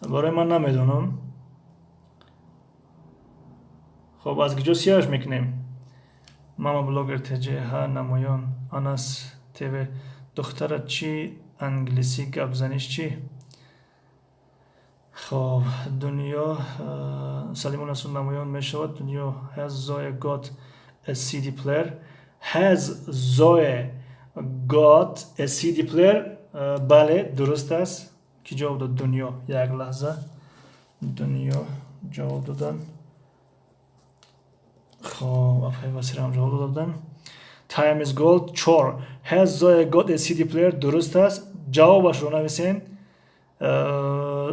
A: برای من نمیدونم. خب از کجا سیاهش میکنیم؟ ماما بلاگر تجه ها نمایان آناس تیوه دخترت چی؟ انگلیسی گپ زنیش چی؟ خب دنیا سلیمان اسون نمایان میشود. دنیا has Zoe got a CD player. has Zoe got a CD player. بله درست است. کی جواب داد؟ دنیا. یک لحظه دنیا جواب دادن. خب افای بسیر هم جواب دادم. Time is gold. 4. Has Zoe got a CD player? درست است. جوابش رو نویسین.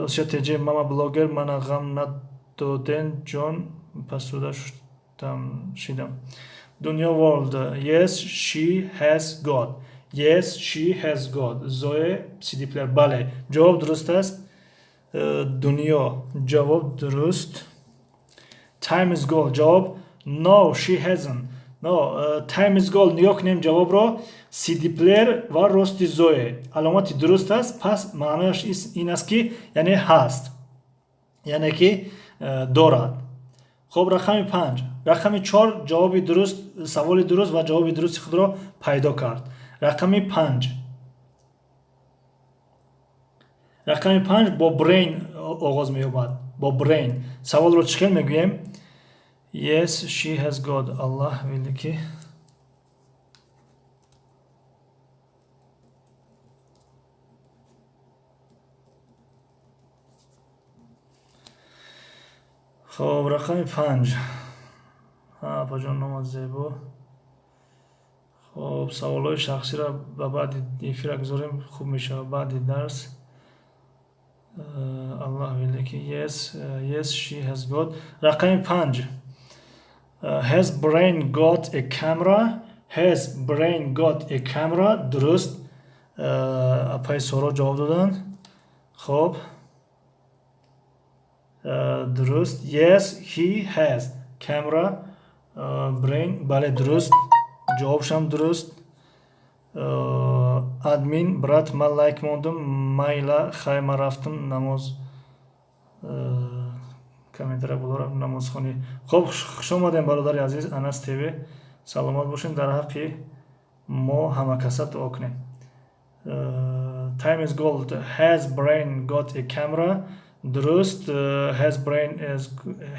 A: تجه ماما بلاگر من غم ندادن جان پسوده شدم. دنیا world. Yes she has got. Yes she has got. Zoe CD player. بله جواب درست است. دنیا جواب درست. Time is gold. جواب No she hasn't. No time is gold نیا کنیم جواب را. CD player و راستی زوی علامتی درست است. پس معنیش این است که یعنی هست، یعنی که دارد. خب رقم 5. رقم 4 جواب درست، سوال درست و جواب درست خود را پیدا کرد. رقم 5. رقم 5 با برین آغاز می یابد. با برین سوال رو چکل میگویم. Yes she has got. الله ویلی که خب رقم 5 پاجان نام زیبا. خب سوال های شخصی را به بعد افیر گذاریم، خوب میشه بعد درس. الله ویلی که yes she has got. رقم 5 has brain got a camera. has brain got a camera. درست. اپای سورا جواب دادن. خب درست. yes he has camera brain. بله درست. جوابش هم درست. ادمین برات من لایک موندم مایلا خیمه رفتم نماز کامنتر بولارم نماز خونی. خب خوش آمدین برادر عزیز انس تیوی. سلامت باشین. در حق ما همه کسا دعا کنیم. Time is gold. Has brain got a camera. درست.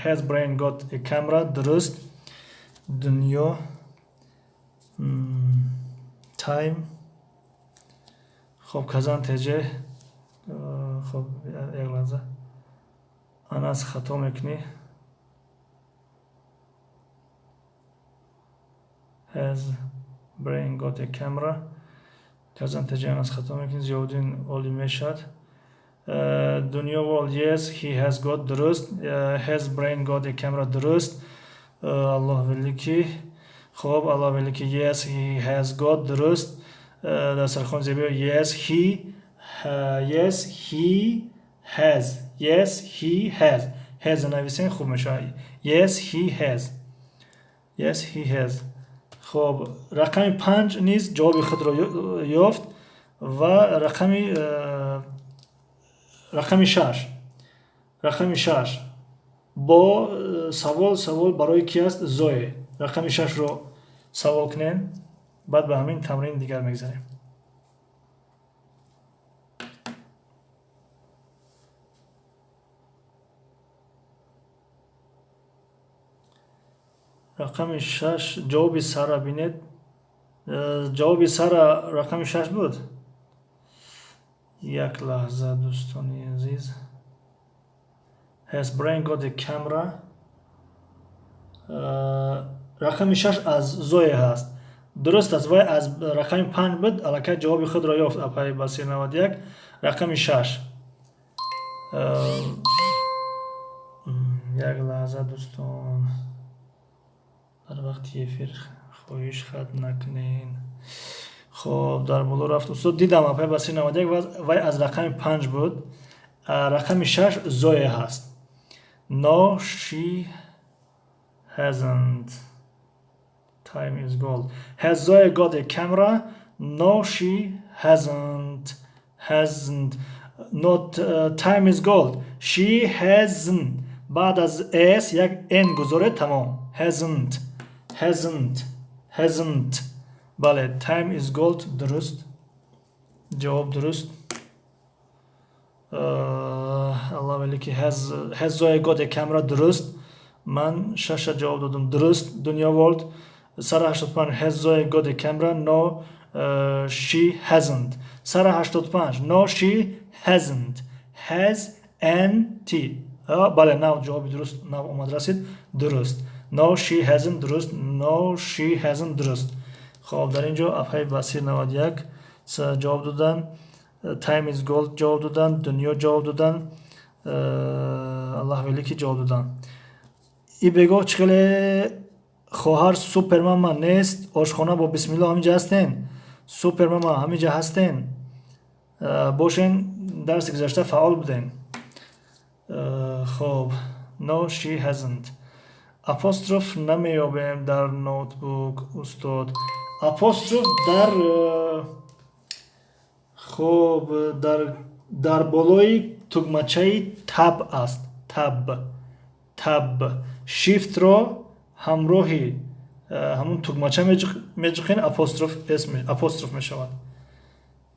A: has brain got a camera. درست. دنیا time. خب کزان تجه. خب یک لحظه انس خطا میکنی. has brain got a camera. کزان تجه انس خطا میکنی. زیادین اولی میشد. دنیا world. yes he has got. درست. has brain got a camera. درست. الله ویلی که خب الله ویلی که yes he has got. درست. دسترخوان زیبا. yes he has. yes he has نویسین خوب میشه. yes he has. خب رقم 5 نیز جواب خود را یافت. و رقم 6. رقم 6 با سوال برای کی است؟ زوی. رقم 6 رو سوال کنین، بعد به همین تمرین دیگر میگذاریم. رقم 6 جواب سر بینید. جواب سر رقم 6 بود. یک لحظه دوستانی عزیز. has brain got a camera. رقم 6 از زوی هست. درست است. وای از رقم 5 بود. الکی جواب خود را یافت. اپای بسیر 91. رقم 6 یک لحظه دوستان در وقتی افیر خواهش خط نکنین. خب در بلو رفت استاد دیدم اپای بسیر 91 وای از رقم 5 بود. رقم 6 زوی هست. No she hasn't. Time is gold. Has Zoe got a camera? No she hasn't. Not time is gold. She hasn't. بعد از s یک n گذاره تمام. hasn't. بله time is gold. درست. جواب درست. الله ویلی که has Zoe got a camera. درست. من 6 جواب دادم. درست. دنیا ورلد سر 85 has Zoe got a camera. No she hasn't. سر 85 no she hasn't. hasn't. بله نه جواب درست نه اومد رسید. درست. No she hasn't درست. No she hasn't درست. خب در اینجا ابهای بصیر 91 جواب دادن. Time is gold جواب دادن. دنیا جواب دادن. الله ولی که جواب دادن. ای بگو چخیلی خواهر سوپر ماما نیست. آشخانه با بسم الله همینجا هستین. سوپر ماما همینجا هستین. باشین درس گذشته فعال بودین. خب No she hasn't. اپوستروف نمیابیم در نوتبوک استاد. اپوستروف در خب در بالای تگمچه تب است. تب شیفت رو همراهی همون تگمچه میجخین اپوستروف اسم اپوستروف میشود.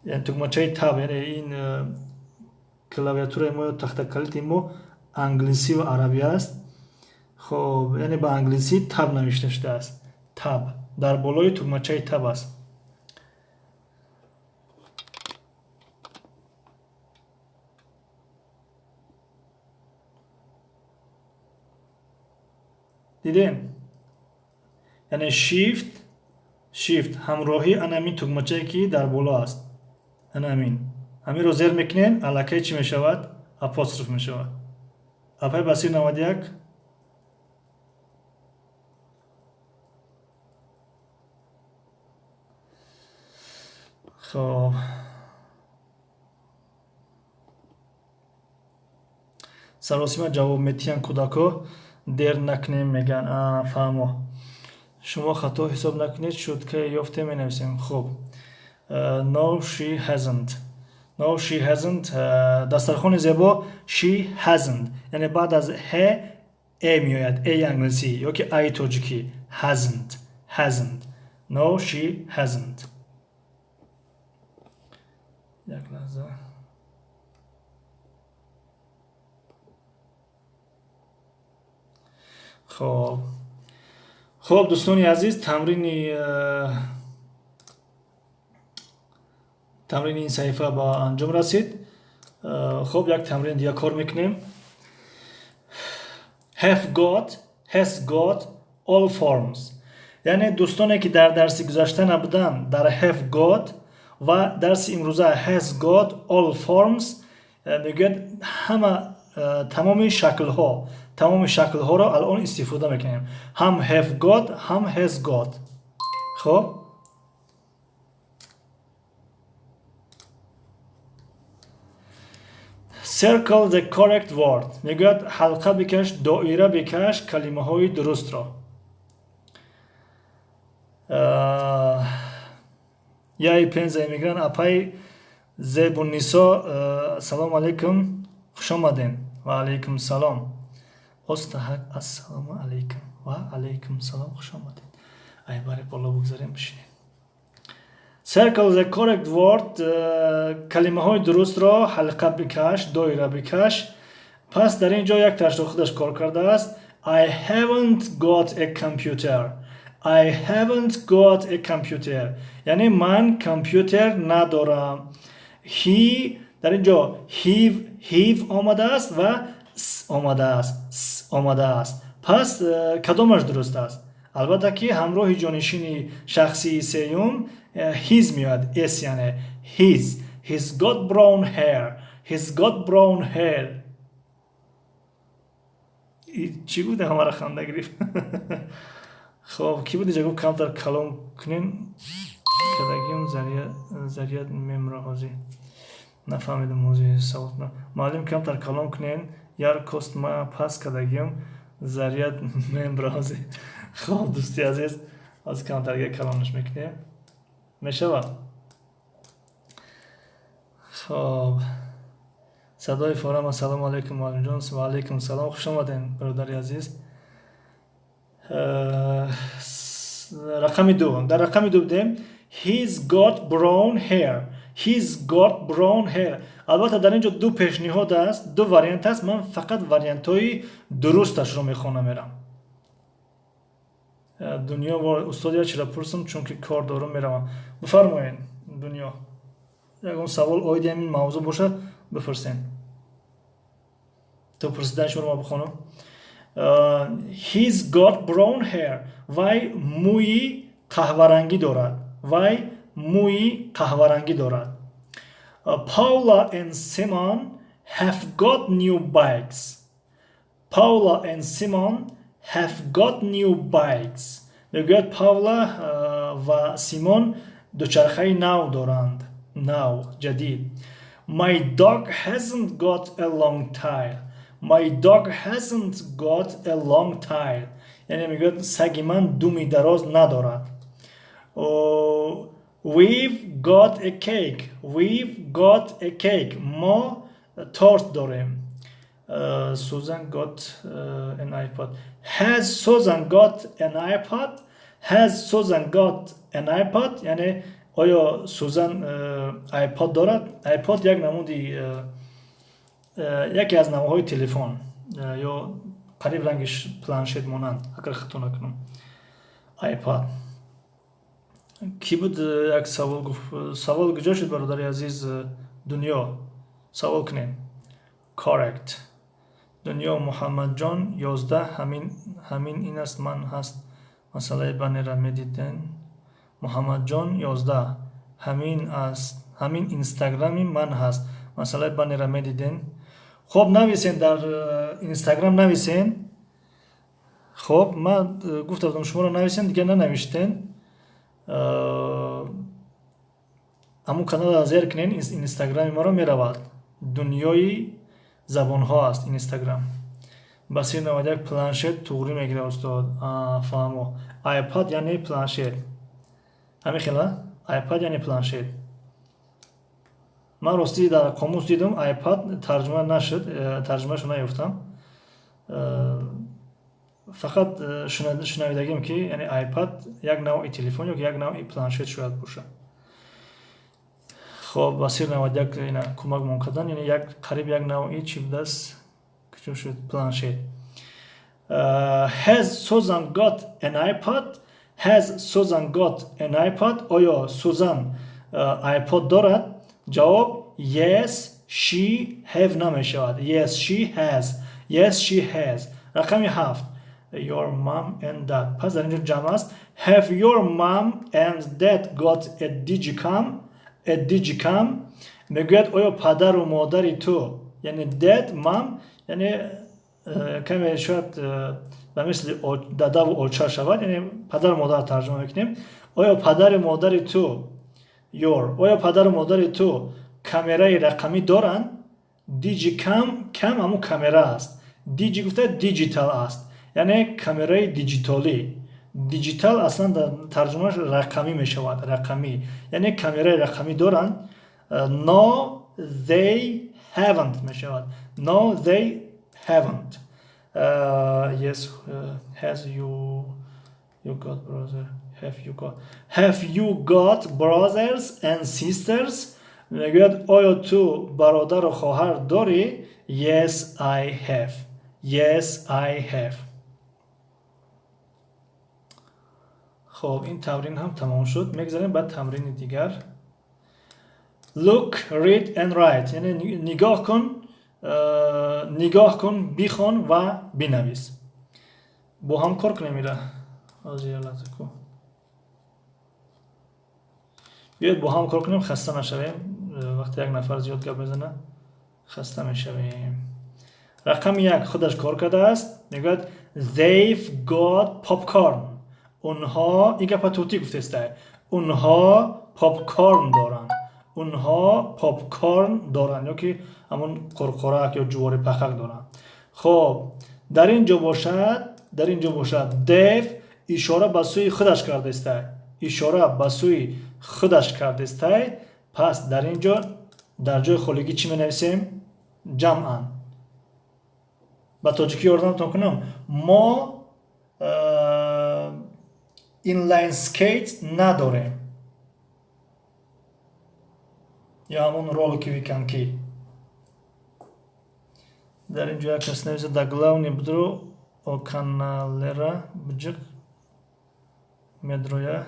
A: یعنی تگمچه تب یعنی این کلاویاتور ما تخت کلیت ما انگلیسی و عربی است. خب یعنی با انگلیسی تب نوشته شده است. تب در بالای تگمچه تب است. دیدین؟ یعنی شیفت همراهی انامین تگمچه که در بالا است. انامین همین رو زیر میکنین الکی چی میشود؟ اپوستروف میشود. اپای بصیر 91 خب سراسیمه جواب میتین کودکو دیر نکنیم میگن. فهمو شما خطا حساب نکنید شد که یافته می نویسیم. خب No she hasn't. No she hasn't. دسترخوان زیبا she hasn't یعنی بعد از ه ای میآید. ای انگلیسی یا که ای تاجیکی. hasn't. No she hasn't. یک لحظه. خب دوستانی عزیز تمرین این صحیفه با انجام رسید. خب یک تمرین دیگه کار میکنیم. has got all forms. یعنی دوستانی که در درسی گذشته نبودن در have got و درس امروزه has got all forms میگه همه تمام شکل ها را الان استفاده میکنیم. هم have got هم has got. خب circle the correct word میگه حلقه بکش دایره بکش کلمه های درست را. یای پنزه میگن اپای زیبون نیسا سلام علیکم خوش آمدین. و علیکم سلام. استحق السلام علیکم و علیکم سلام خوش آمدین. ای باری بالا بگذاریم بشینیم. Circle the correct word کلمه های درست را حلقه بکش دایره بکش. پس در اینجا یک تشریح خودش کار کرده است. I haven't got a computer. I haven't got a computer یعنی من کامپیوتر ندارم. He در اینجا have آمده است و آمده است. پس کدامش درست است؟ البته که همراه جانشین شخصی سیوم his میاد. اس یعنی he's got brown hair. چی بوده همارا خنده گرفت. خب کی بوده جگو کمتر کلام کنین کدگیم زریعت ممرازی نفهمیدم موضوع صوت نه معلوم کمتر کلام کنین یار کست ما پس کدگیم زریعت ممرازی. خب دوستی عزیز از کمتر کلامش میکنیم میشه. خب صدای فورم سلام علیکم معلم جان. و علیکم سلام خوش آمدین برادری عزیز. رقم دو در رقم دو بدیم he's got brown hair. البته در اینجا دو پیشنهاد است دو واریانت است. من فقط واریانت های درستش رو میخوانم میرم. دنیا و استادیا چرا پرسم چون که کار دارم میرم. بفرمایین دنیا اون سوال آیدی همین موضوع باشه بپرسین. تو پرسیدنش رو ما بخونم. He's got brown hair. وی موی قهوه‌رنگی دارد. وی موی قهوه‌رنگی دارد. Paula and Simon have got new bikes. Paula and Simon have got new bikes. میگوید پاولا و سیمون دوچرخه نو دارند. نو جدید. My dog hasn't got a long tail. My dog hasn't got a long tail. یعنی میگوید سگ من دومی دراز ندارد. We've got a cake. We've got a cake. ما تارت داریم. Susan got an iPod. Has Susan got an iPod? Has Susan got an iPod? یعنی آیا سوزن آیپاد دارد؟ آیپاد یک نمودی یکی از نمودهای تلفن یا قریب رنگش پلانشت مانند اگر خطا نکنم. آیپاد. کی بود یک سوال گفت؟ سوال کجا شد برادر عزیز؟ دنیا سوال کنیم. correct. دنیا محمد جان 11 همین این است من هست مسئله بنی را میدیدن. محمد جان 11 همین است همین اینستاگرامی من هست مسئله بنی را میدیدن. خب نویسین در اینستاگرام نویسین. خب من گفتم شما رو نویسین دیگه ننوشتین. همون کانال را زیر کنین اینستاگرام ما رو میرود. دنیای زبان ها است اینستاگرام. بسیر 91 پلانشت توغری میگیره استاد. فهمو. آیپاد یعنی پلانشت. همین خیلی آیپاد یعنی پلانشت. من راستی در قاموس دیدم آیپاد ترجمه نشد. ترجمه شو نیفتم. فقط شنویدگیم که یعنی آیپاد یک نوع تلفن یا یک نوع پلانشت شاید باشه. خب بسیر 91 اینا کمک مون کردن یعنی یک قریب یک نوعی چیپ دست که شد پلانشت. Has Susan got an iPod? Has Susan got an iPod? آیا سوزان آیپاد دارد؟ جواب yes she have نمیشود. Yes she has. Yes she has. رقم 7 your mom and dad. پس در اینجا جمع است. Have your mom and dad got a digicam? A digicam میگوید آیا پدر و مادری تو یعنی dad mom یعنی کمی شاید به مثل داده و اولچه شود یعنی پدر و مادر ترجمه میکنیم. آیا پدر و مادر تو آیا پدر و مادر تو کامرای رقمی دارن؟ دیجیکام کم همون کامرا است. دیجی گفته دیجیتال است یعنی کامرای دیجیتالی. دیجیتال اصلا در ترجمهش رقمی میشود. رقمی یعنی کامرای رقمی دارن. No they haven't میشود. No they haven't. Yes has you got brother. Have you got brothers and sisters? میگوید آیا تو برادر و خواهر داری؟ Yes I have. Yes I have. خب این تمرین هم تمام شد. میگذاریم بعد تمرین دیگر. Look, read and write یعنی نگاه کن بخوان و بنویس. با هم کار کنیم میره. بیاید با هم کار کنیم خسته نشویم. وقتی یک نفر زیاد گپ بزنه خسته میشویم. رقم 1 خودش کار کرده است. میگوید they've got popcorn. اونها این گپ توتی گفته است. اونها پاپکورن دارن. اونها پاپکورن دارن یا که همون قرقرک یا جوار پخک دارن. خب در اینجا باشد they've اشاره به سوی خودش کرده است. اشاره به سوی خودش کرده است. پس در اینجا در جای خالگی چی می نویسیم؟ جمعاً. با تاجیکی یاردمتون کنم. ما اینلاین سکیت نداریم یا همون رول ویکنکی. در اینجا یک کس نویسه در گلاونی بدرو او کانالera بجک مدرویا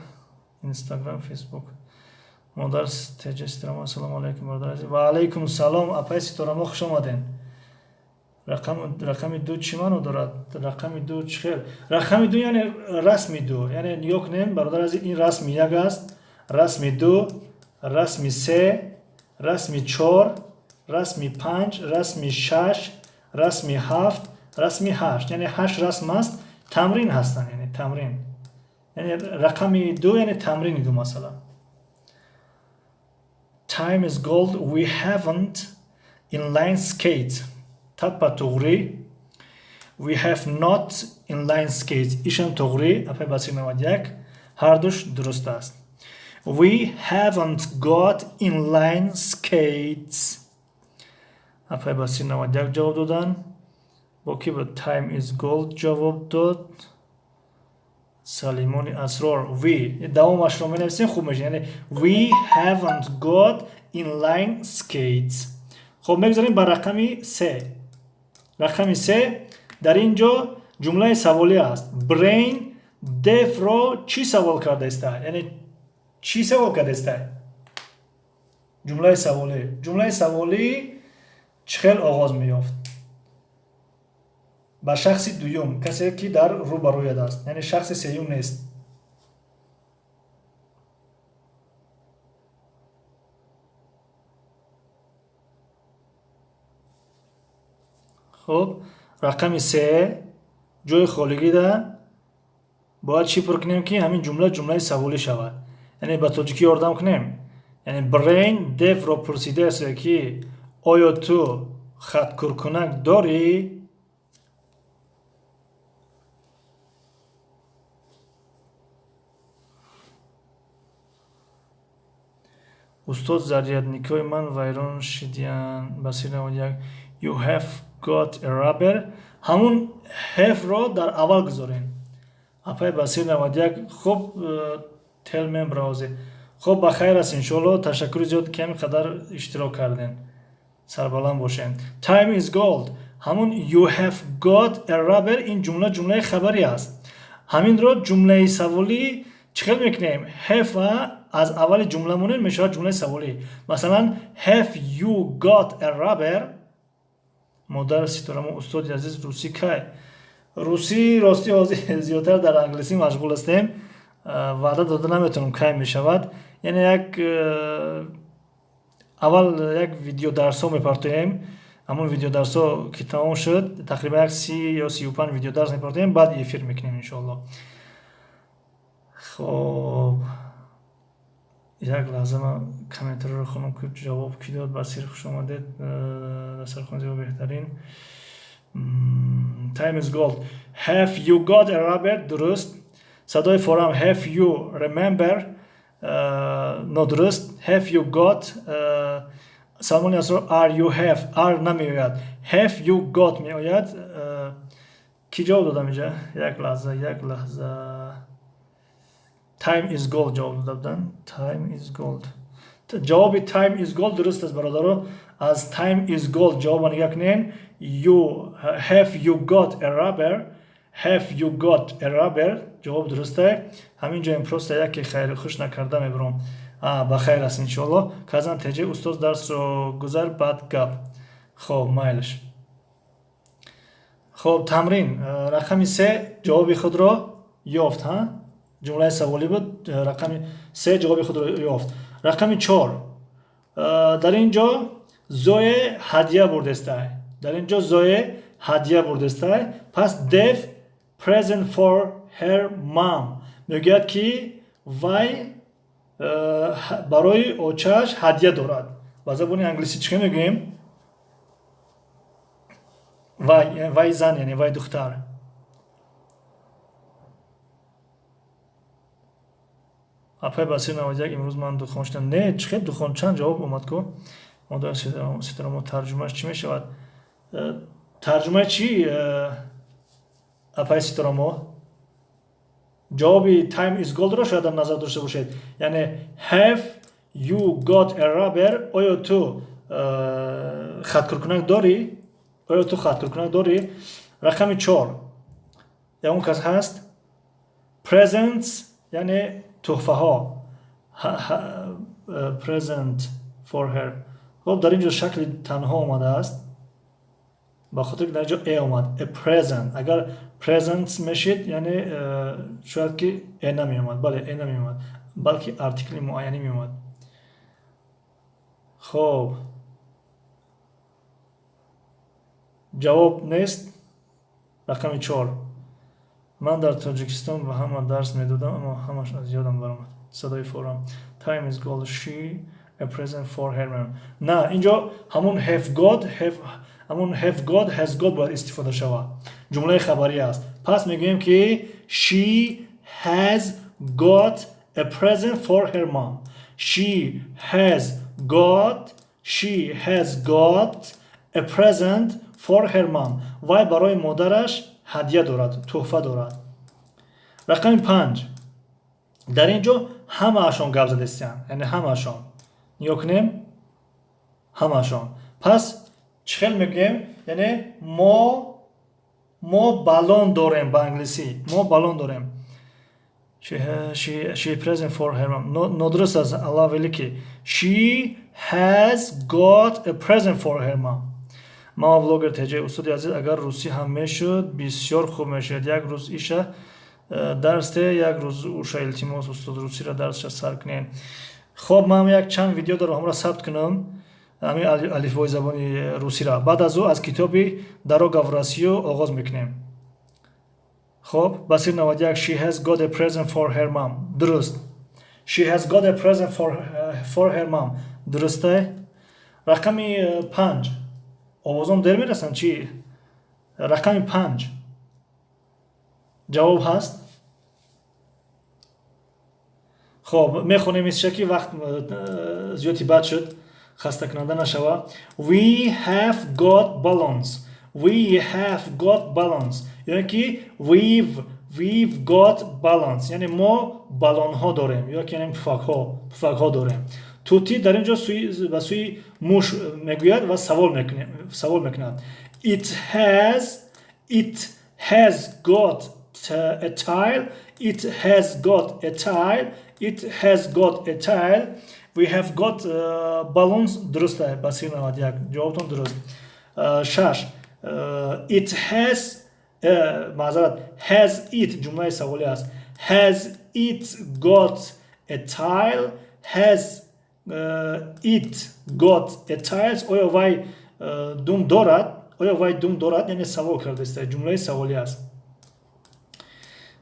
A: اینستاگرام فیسبوک مادر تجسترام. السلام علیکم برادر عزیز. و علیکم السلام. اپای ستورما خوش آمدین. رقم دو چی معنی دارد؟ رقم دو چی خیلی؟ رقم دو یعنی رسم دو، یعنی یک نیم برادر از این رسم یک است، رسم دو، رسم سه، رسم چهار، رسم پنج، رسم شش، رسم هفت، رسم هشت، یعنی هشت رسم است، تمرین هستن، یعنی تمرین، یعنی رقم دو یعنی تمرین دو. مثلا time is gold we haven't inline skate تپا تغری we have not inline skate ایشم تغری اپای بسیر 91 هر دوش درست است. we haven't got inline skates اپای بسیر 91 جواب دادن. با کی با time is gold جواب داد؟ سلیمانی اسرار. we دوامش رو می نویسیم خوب میشه، یعنی we haven't got inline skates. خب میگذاریم بر رقم سه. رقم سه در اینجا جمله سوالی است. برین دف رو چی سوال کرده است؟ یعنی چی سوال کرده است؟ جمله سوالی. جمله سوالی چخیل آغاز میافت؟ با شخص دوم، کسی که در روبرویت است، یعنی شخص سوم نیست. خب رقم سه جای خالگی ده باید چی پر کنیم که همین جمله سوالی شود، یعنی به تاجیکی یاردم کنیم. یعنی برین دف رو پرسیده است که آیا تو خط کرکنک داری؟ استاد زریدنیکای من ویران شدیان بسیر 91 you have got a rubber همون have را در اول گذارین. اپای بسیر 91 خب tell me browse. خب بخیر است انشالله. تشکر زیاد که همینقدر اشتراک کردین. سربلند باشین. time is gold همون you have got a rubber این جمله خبری است. همین رو جمله سوالی چخیل میکنیم؟ have از اول جمله مونن میشه جمله سوالی. مثلا have you got a rubber مادر ستارم استاد عزیز روسی که روسی راستی زیادتر در انگلیسی مشغول هستیم، وعده داده نمیتونم که میشود. یعنی اول یک ویدیو درس ها میپرتیم، همون ویدیو درس ها که تمام شد تقریبا 30 یا 35 ویدیو درس میپرتیم، بعد افیر میکنیم انشالله. خب یک لحظه من کامنتر رو خونم که جواب کی داد. بسیر خوش آمدید دستر خونزی و بهترین. time is gold have you got a rubber درست. صدای فورم have you remember نادرست. have you got سلمانی اسرار are you have are نمی آید have you got می آید. کی جواب دادم اینجا؟ یک لحظه time is gold جواب دادن. time is gold جواب time is gold درست است برادرو. از time is gold جواب نگاه کنین. have you got a rubber have you got a rubber جواب درسته. همینجا امپروز یکی خیر خوش نکرده میبرم. بخیر است انشالله. کازن تجه استاد درس رو گذر بعد گپ. خب مایلش. خب تمرین رقم سه جواب خود را یافت. جمله سوالی بود. رقم سه جواب خود را یافت. رقم چهار در اینجا زوی هدیه برده است. در اینجا زوی هدیه برده است. پس دف present for her mom میگوید که وی برای اوچهش هدیه دارد. با زبان انگلیسی چی میگوییم؟ وی زن یعنی وی دختر. اپای بسیر 91 امروز من دخان شدم. نه چخیل دخان چند جواب اومد که مادر سترامو ترجمهش چی میشود؟ ترجمه چی اپای سترامو؟ جوابی time is gold را شاید هم نظر داشته باشید. یعنی have you got a rubber آیا تو خط کرکنک داری؟ آیا تو خط کرکنک داری؟ رقم 4 یا اون کس هست presents یعنی تحفه ها present for her. خب در اینجا شکل تنها آمده است. با خاطر که در اینجا ا اومد. a present. اگر present میشید یعنی شاید که ا نمی اومد. بله ا نمی اومد، بلکه ارتیکل معینی می اومد. خب جواب نیست. رقم 4. من در تاجیکستان به همه درس میدادم اما همش از یادم برآمد. صدای فورم. Time is gold. She a present for her mom. نه اینجا همون have got همون have got has got باید استفاده شود. جمله خبری است. پس میگیم که she has got a present for her mom. She has got a present for her mom. وای برای مادرش هدیه دارد، تحفه دارد. رقم 5. در اینجا همه اشون گپ زده استن، یعنی همه اشون نیا کنیم همه اشون. پس چخیل میگیم یعنی ما بالون داریم. به انگلیسی ما بالون داریم. she present for her mom. نادرست است. الله ولی که she has got a present for her mom. ما بلاگر تجه استاد عزیز اگر روسی هم میشد بسیار خوب میشد. یک روز ایشه درس ده، یک روز اوشا التیماس استاد روسی را درسش سر کنین. خب من یک چند ویدیو دارم هم را ثبت کنم همین الفبای زبانی روسی را. بعد از او از کتابی دروگا в Россию آغاز میکنیم. خب بسیر 91 she has got a present for her mom. درست. she has got a present for her mom. درسته. رقم 5 آوازم در میرسن چی؟ رقم 5 جواب هست. خب میخونیم این شکلی وقت زیادی بد شد خسته کننده نشوه. We have got balloons. We have got balloons. یعنی که we've got balloons یعنی ما بالون ها داریم یا که یعنی پفک ها داریم. توتی در اینجا به سوی موش میگوید و سوال میکند. It has got a tile. It has got a tile. It has got a tile. We have got balloons. درسته. بسیر 91 جوابتون درست. 6 it has معذرت has it جمله سوالی است. Has it got a tile? Has it got a tile? آیا وای دوم دارد؟ آیا وای دوم دارد؟ یعنی سوال کرده است. جمله سوالی است.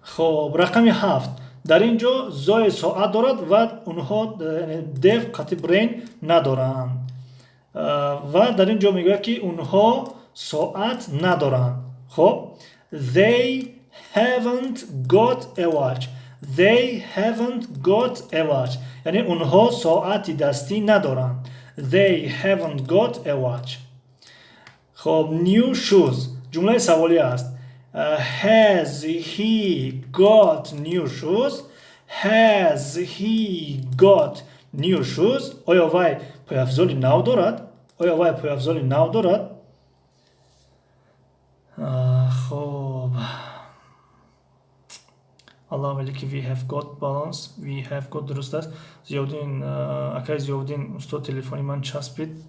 A: خب رقم 7 در اینجا زای ساعت دارد و اونها یعنی دیو قطع برین ندارند و در اینجا میگه که اونها ساعت ندارند. خب they haven't got a watch. They haven't got a watch یعنی اونها ساعتی دستی ندارند. They haven't got a watch. خب new shoes جمله سوالی است. Has he got new shoes? Has he got new shoes? آیا وای پایافزالی نو دارد؟ آیا وای پایافزالی نو دارد؟ خب الله ولی که we have got balance. We have got درست است. زیادین اکای زیادین استاد تلفنی من چسبید.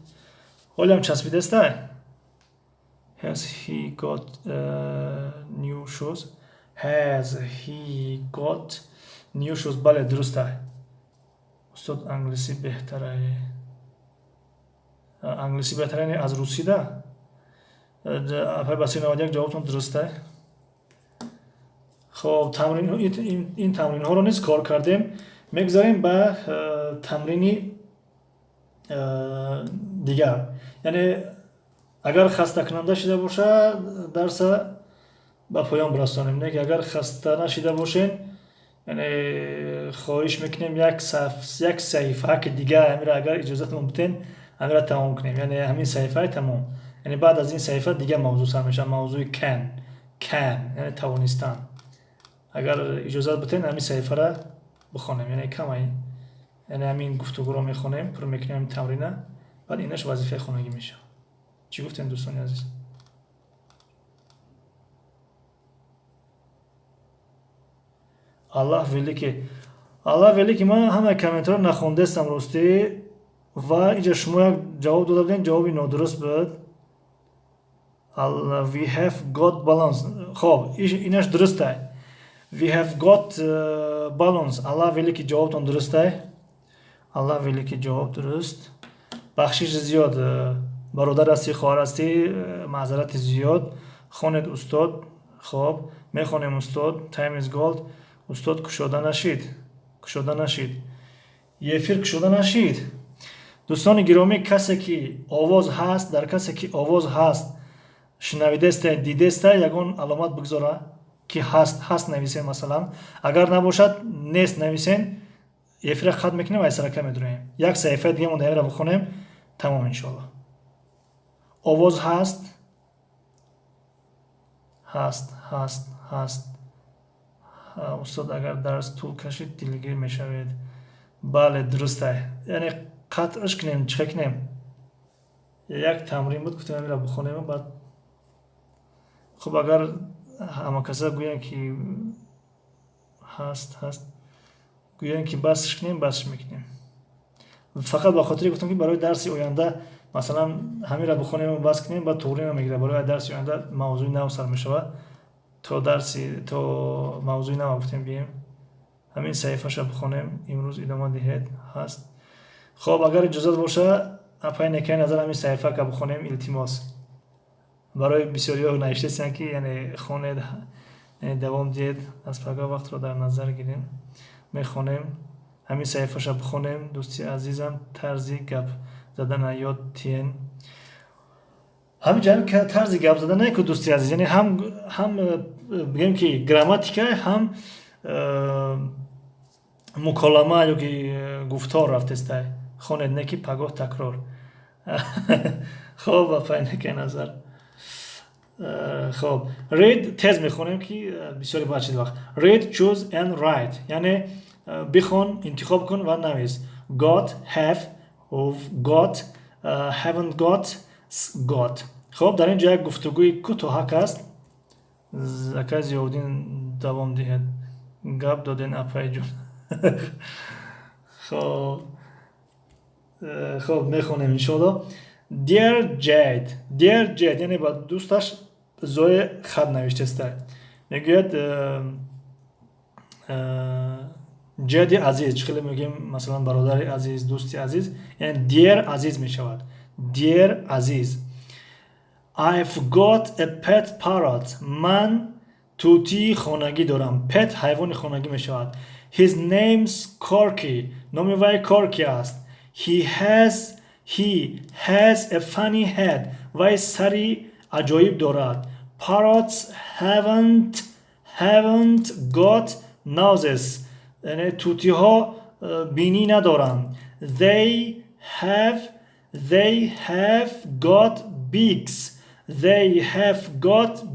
A: حالا هم چسبید است. Has he got new shoes? Has he got new shoes? بله درسته. استاد انگلیسی بهتره. انگلیسی بهتره یعنی از روسی ده. اپر بسیر 91 جوابتون درسته. خب تمرین این تمرین ها رو نیز کار کردیم. میگذاریم به تمرینی دیگر. یعنی اگر خسته کننده شده باشه درس به پایان برسانیم. نه اگر خسته نشده باشین یعنی خواهش میکنیم یک صحیفه که دیگه امیر اگر اجازهتون بدین امیر تمام کنیم. یعنی همین صحیفه تمام. یعنی بعد از این صحیفه دیگه موضوع سر میشه. موضوع can یعنی توانستن. اگر اجازه بدین همین صحیفه را بخونیم. یعنی کمی یعنی همین گفتگو رو میخونیم پر میکنیم تمرینه بعد اینش وظیفه خونگی میشه. چی گفتین دوستان عزیز؟ الله ولی که من همه کامنت رو نخونده استم راستی و اینجا شما یک جواب داده بودین جوابی نادرست بود. We have got balloons. خب اینش درسته. We have got balloons. الله ویلی که جوابتون درسته. الله ویلی که جواب درست. بخشش زیاد برادر هستی، خواهر هستی، معذرت زیاد. خوانید استاد. خب میخونیم استاد. Time is gold. استاد کشوده نشید. یه فیر کشوده نشید. دوستان گرامی، کسی که آواز هست، در کسی که آواز هست شنویده است، دیده است، یگان علامت بگذاره که هست نویسین. مثلا اگر نباشد نیست نویسین. یه فیر خط میکنیم و ایسرکه میدرویم. یک صحیفه دیگه مونده را بخونیم تمام انشالله. آواز هست. استاد اگر درس طول کشید دلگیر میشوید. بله درسته. یعنی قطعش کنیم، چک کنیم. یک تمرین بود گفتم میره بخونیم. بعد خب اگر همه کسا گوین که هست گوین که بسش کنیم بسش میکنیم. فقط با خاطری گفتم که برای درس آینده مثلا همین را بخونیم و بس کنیم بعد توری نمیگیره. برای درس آینده موضوع نو سر میشود. تو موضوع نو گفتیم بیایم همین صحیفه بخونیم. امروز ادامه دهید هست. خب اگر اجازه باشه اپای نکای نظر همین صحیفه که بخونیم التماس. برای بسیاری ها نوشته هستند که یعنی خونید، یعنی دوام دید، از پگاه وقت رو در نظر گیریم. میخونیم همین صحیفه بخونیم. دوستی عزیزم طرزی گپ زدن یاد تین. همین جایی که طرزی گپ زدن نه که دوستی عزیز، یعنی هم بگیم که گراماتیکه، هم مکالمه یا که گفتار رفته است. خونید نه که پگاه تکرار. خب اپای نکای نظر. خب read تز میخونیم که بسیاری بچید وقت. read, choose and write یعنی بخون، انتخاب کن و نویس. got, have, got, haven't got. خب در اینجا یک گفتگوی کوتاه است. زکای زیادین دوام دهید. گپ دادین اپای جون. خب میخونیم انشالله. Dear Jade یعنی با دوستش زوی خط نوشته است. میگوید جدی عزیز، خیلی میگیم مثلا برادر عزیز، دوستی عزیز، یعنی dear عزیز میشود. dear عزیز. I've got a pet parrot. من توتی خانگی دارم. pet حیوان خانگی میشود. His name's Corky. نام وی کورکی است. He has a funny head. وی سری عجایب دارد. Parrots haven't got noses. یعنی توتی ها بینی ندارند. They have got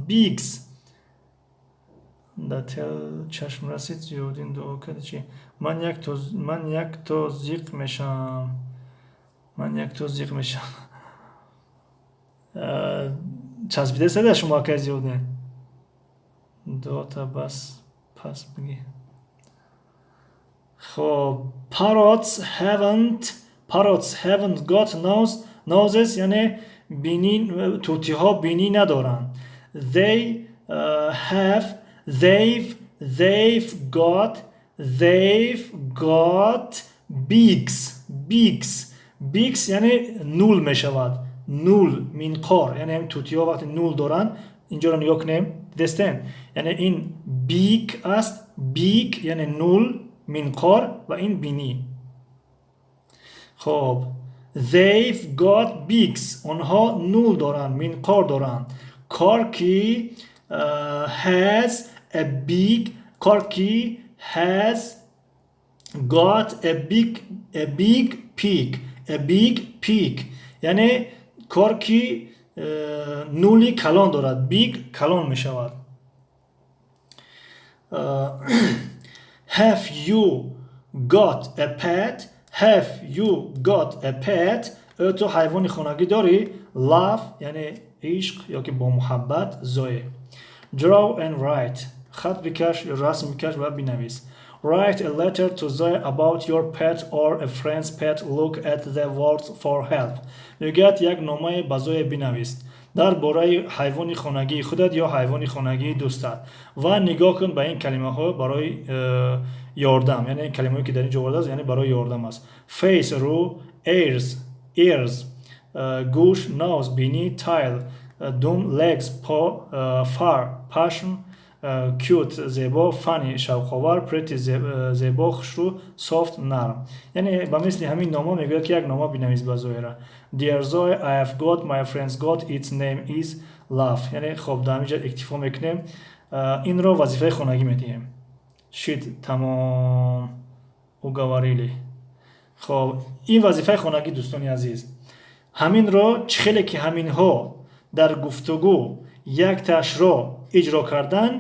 A: beaks. دتل چشم رسید زیادین دعا کرد چی؟ من یک تو زیق میشم. چسبیده سده شما که زیادین دو تا بس پس بگی. خب parrots haven't got noses یعنی بینی، توتی ها بینی ندارن. they've got beaks یعنی نول می شود. نول منقار یعنی هم توتی ها وقتی نول دارن اینجا رو نگاه کنیم دستن یعنی این بیک است. بیک یعنی نول منقار و این بینی. خب they've got beaks آنها نول دارن، منقار دارن. Corky has got a big peak یعنی کورکی نولی کلان دارد. بیگ کلان می شود. Have you got a pet تو حیوان خانگی داری؟ Love یعنی عشق یا که با محبت. زوی. Draw and write خط بکش یا رسم بکش و بنویس. Write a letter to Zoe about your pet or a friend's pet. Look at the words for help. میگوید یک نامه به زوی بنویس. дар бораи ҳайвони хонагии худат ё ҳайвони хонагии дӯстат ва нигоҳ кун ба ин калимаҳо барои ёрдам, яъне калимаҳое ки дар инҷо овардааст, яъне барои ёрдам аст. Face рӯ, ears гӯш, nose бинӣ, tail дум, legs по, fur пашм, cute зебо, funny шавқовар, pretty зебо хушрӯ, soft нарм. Яъне ба мисли ҳамин нома мегӯяд ки як нома бинавис ба Зоира. Dear Zoe, I have got, my friends got, its name is Love. Яъне хоб дар ҳамин ҷо иктифо мекунем. Инро вазифаи хонагӣ медиҳем. Шид тамом уговорили. хоб ин вазифаи хонагӣ дӯстони азиз. ҳаминро чӣ хеле ки ҳаминҳо дар гуфтугӯ якташро иҷро кардан,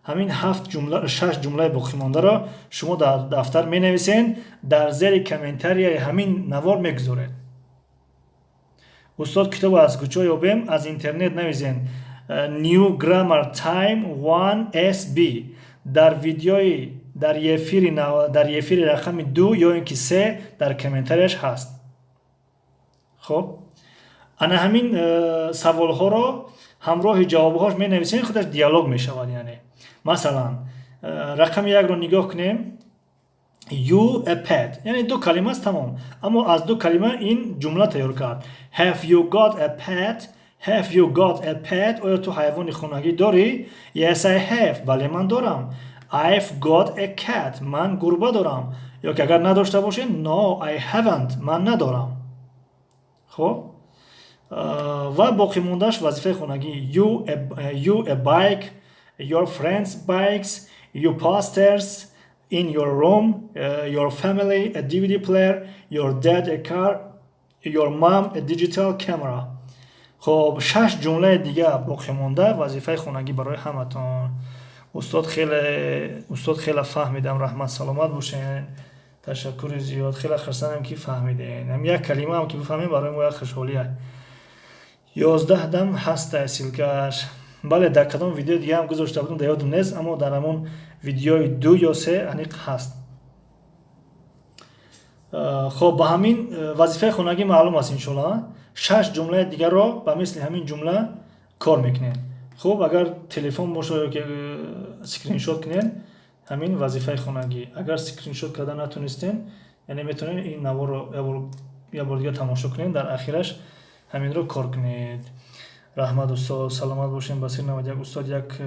A: ҳамин 6 ҷумлаи боқимондаро шумо дар дафтар менависен, дар зери комментарияи ҳамин навор мегузоред. устод китобо аз куҷо ёбем? Аз интернет нависен New Grammar Time 1SB. дар видеои дар ефири рақами 2 ё ин ки 3 дар комментарияш ҳаст. хоб ана ҳамин саволҳоро ҳамроҳи ҷавобҳош менависем, худаш диалог мешавад. Яъне масалан рақами 1-ро нигоҳ кунем. You a pet, яъне ду калима аст, тамом. Аммо аз ду калима ин ҷумла тайёр кард. Have you got a pet? Have you got a pet? оё ту ҳайвони хонагӣ дорӣ? Yes, I have. бале, ман дорам. I've got a cat. ман гурба дорам. ё ки агар надошта бошед, No, I haven't. ман надорам. хоб ва боқи мондаш вазифаи хонагӣ. You a bike, your friends bikes, you posters in your room, your family a DVD player, your dad a car, your mom a digital camera. хоб 6 ҷумлаи дига боқи монда вазифаи хонагӣ барои ҳаматон. устод хеле фаҳмидам. раҳмат, саломат бошен. ташаккури зиёд. хеле хурсандам ки фаҳмидем. ҳам як калима ҳам ки бифаҳмем барои мо як хушҳолия. 11 дам ҳастай силкаш. бале, дар кадом видео дига ҳам гузошта будам, дар ёдам нест, аммо дар ҳамон видеои 2 ё 3 аниқ ҳаст. хоб ба ҳамин вазифаи хонагӣ маълум аст иншоалло. 6 ҷумлаи дигарро ба мисли ҳамин ҷумла кор мекунем. хуб агар телефон бошад ё ки скриншот кунед, ҳамин вазифаи хонагӣ. агар скриншот карда натонистен, яъне метавонед ин наворро як бор дига тамошо кунед, дар ахираш ҳаминро кор кунед. раҳмат устод, саломат бошед. Басир 91. устод, як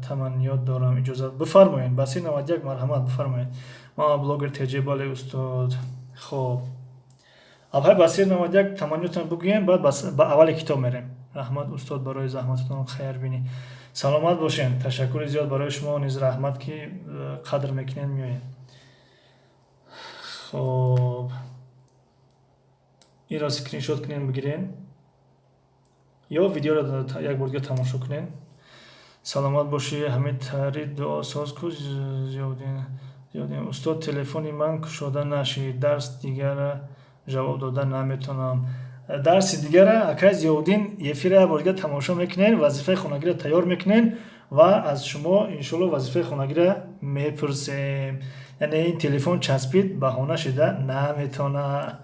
A: таманниёт дорам, иҷозат бифармоед. Басир 91, марҳамат, бифармоед. ман блогер теҷе. бале устод. хоб аввал Басир 91 таманниётон бигӯем, баъд ба аввали китоб мерем. раҳмат устод барои заҳмататон, хайр бинӣ. саломат бошед. ташаккури зиёд барои шумо низ. раҳмат ки қадр мекунед, меоед. хоб инро скриншот кунед бигирен ё видеоро як бор дига тамошо кунед. саломат бошӣ. ҳамид тари дуосоз ку зиёдин. устод, телефони ман кушода нашид. дарс дигара ҷавоб дода наметавонам. дарси дигара акай зиёдин эфира як бор дига тамошо мекунед, вазифаи хонагиро тайёр мекунед ва аз шумо иншоалло вазифаи хонагиро мепурсем. яъне ин телефон часпид, баҳона шуда наметавона.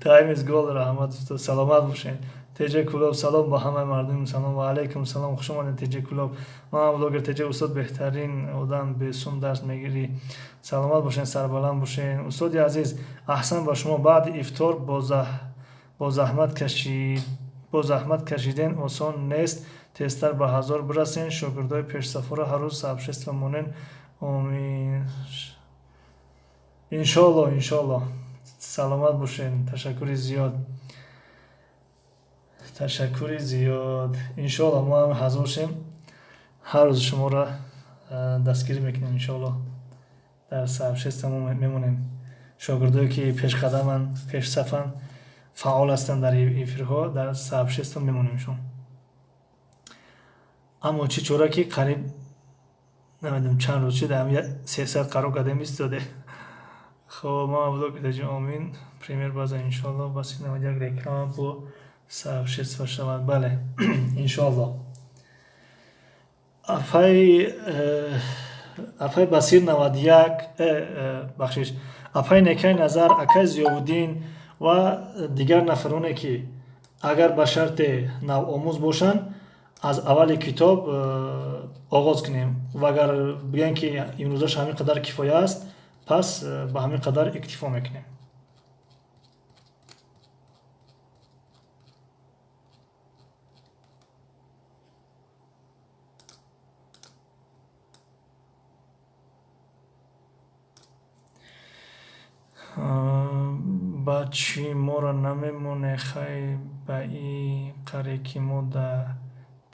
A: Time is gold. раҳмат устод, саломат бошед. теҷе кулоб, салом ба ҳамаи мардум. салом ва алайкум салом. хуш омадед теҷе кулоб. ман блогер теҷе. устод, беҳтарин одам, бесум дарс мегирӣ. саломат бошед, сарбаланд бошед. устоди азиз, аҳсан ба шумо. баъди ифтор бо заҳмат кашиден осон нест. тезтар ба ҳазор бирасен. шогирдои пешсафора ҳар рӯз сообщество монен. омин. иншоалло. саломат бошед. ташаккури зиёд. иншоалло мо ҳам ҳазор шем. ҳар рӯз шуморо дастгирӣ мекунем. иншоалло дар сообщество мемонем. шогирдое ки пешқадаман, пешсафан, фаъол ҳастанд дар эфирҳо, дар сообщество мемонемшон. аммо чӣ чора ки қариб намедонам чанд рӯз шуда, 300 қарор кардем истоде. хоб ман блог теҷе. омин. премер база иншоалло. баси як реклама бо сообщество шавад. бале, иншоалло. афай Басир 91 бахшиш. афай Некай Назар, акай Зиёвуддин ва дигар нафароне ки агар ба шарте навомӯз бошанд аз аввали китоб оғоз кунем ва агар бигӯянд ки имрӯзаш ҳамин қадар кифоя аст, пас ба ҳамин қадар иктифо мекунем. ба чӣ моро намемонӣ хай ба ин қаре ки мо дар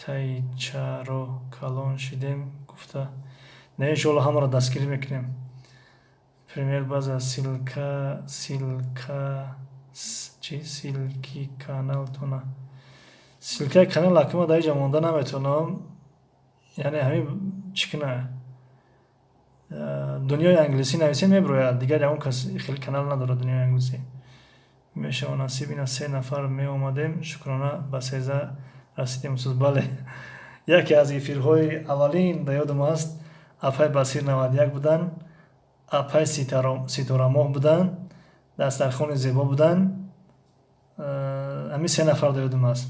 A: таи чаро калон шидем гуфта. Не, иншоалло ҳамаро дастгирӣ мекунем. Пример база силки каналтона. Силкаи канал акима дар инҷа монда наметавонам. Яъне ҳамин чӣ кунаа? дунёи англисӣ нависем мебирояд. Дигар ягон кас хеле канал надорад дунёи англисӣ. Мешавад насиб ин аст 3 нафар меомадем шукрона ба 13 расидем устод. Бале. Яке аз эфирҳои аввалин ба ёдам аст. Апай Басир 91 буданд, Апай Ситорамоҳ буданд, Дастархони зебо буданд. Ҳамин 3 нафар ба ёдам аст.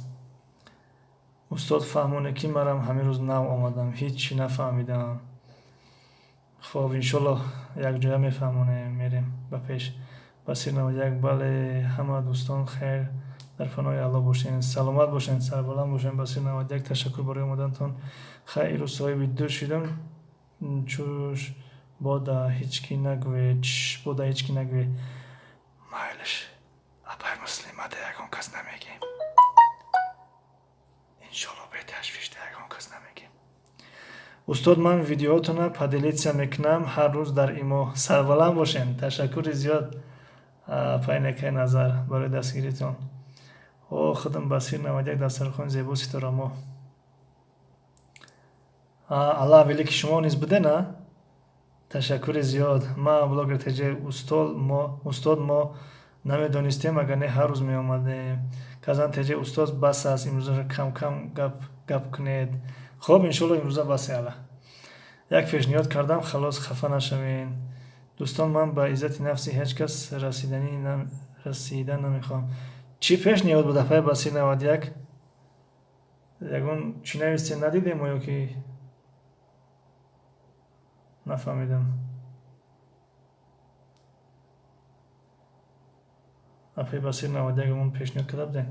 A: Устод фаҳмоне ки марам ҳамин рӯз нав омадам, ҳеҷ чӣ нафаҳмидам. Хоб иншоалло якҷоя мефаҳмонем, мерем ба пеш. Басир 91. Бале ҳама дӯстон хайр дар паноҳи Аллоҳ бошен. Саломат бошен, сарбаланд бошен. Басир 91. Ташаккур барои омадантон. Хайру соҳиби дур шидам. Чӯш бода ҳички нагӯе, бода ҳички нагӯе. Майлаш. Апай муслима да ягон кас намегем. Иншоалло беташвиш да ягон кас намегем. устод ман видеоатона падилитсия мекунам ҳар рӯз дар имо. Сарбаланд бошен. Ташаккури зиёд пайнекай назар барои дастгиритон. Худам Басир 91. Дастархони зебо Ситорамоҳ. Аллаҳ велик шумо низ будена? Ташаккури зиёд. Ма блогер теҷе устод мо намедонистем, агар не ҳар рӯз меомадем. Казан теҷе устод бас аст, имрӯза кам гап кунед. Хоб иншоалло имрӯза басе ала. Як пешниҳод кардам, халос хафа нашавен. Дӯстон, ман ба иззати нафси ҳеҷ кас расидан намехоҳам. Чӣ пешниҳод буд Апай Басир 91? Ягон чӣ навистед надидем ё ки нафаҳмидам. Апай Басир 91 мон пешниҳод карда будем.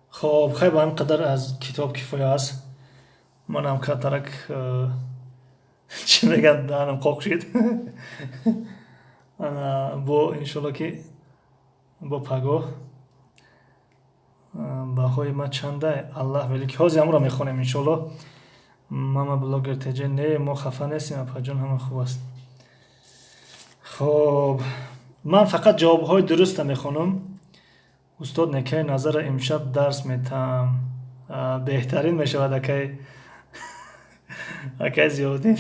A: خب خیلی با اینقدر از کتاب کفایه است. منم کاترک چی میگن دهنم قاق شد. با انشالله که با پگاه بهای ما چنده الله ولی که هازی همون را میخونیم انشالله. ماما بلاگر تجه نه ما خفه نیستیم اپا جون همه خوب است. خب من فقط جوابهای درست میخونم. استاد نکای نظر امشب درس میتم بهترین میشود اکای زیادین.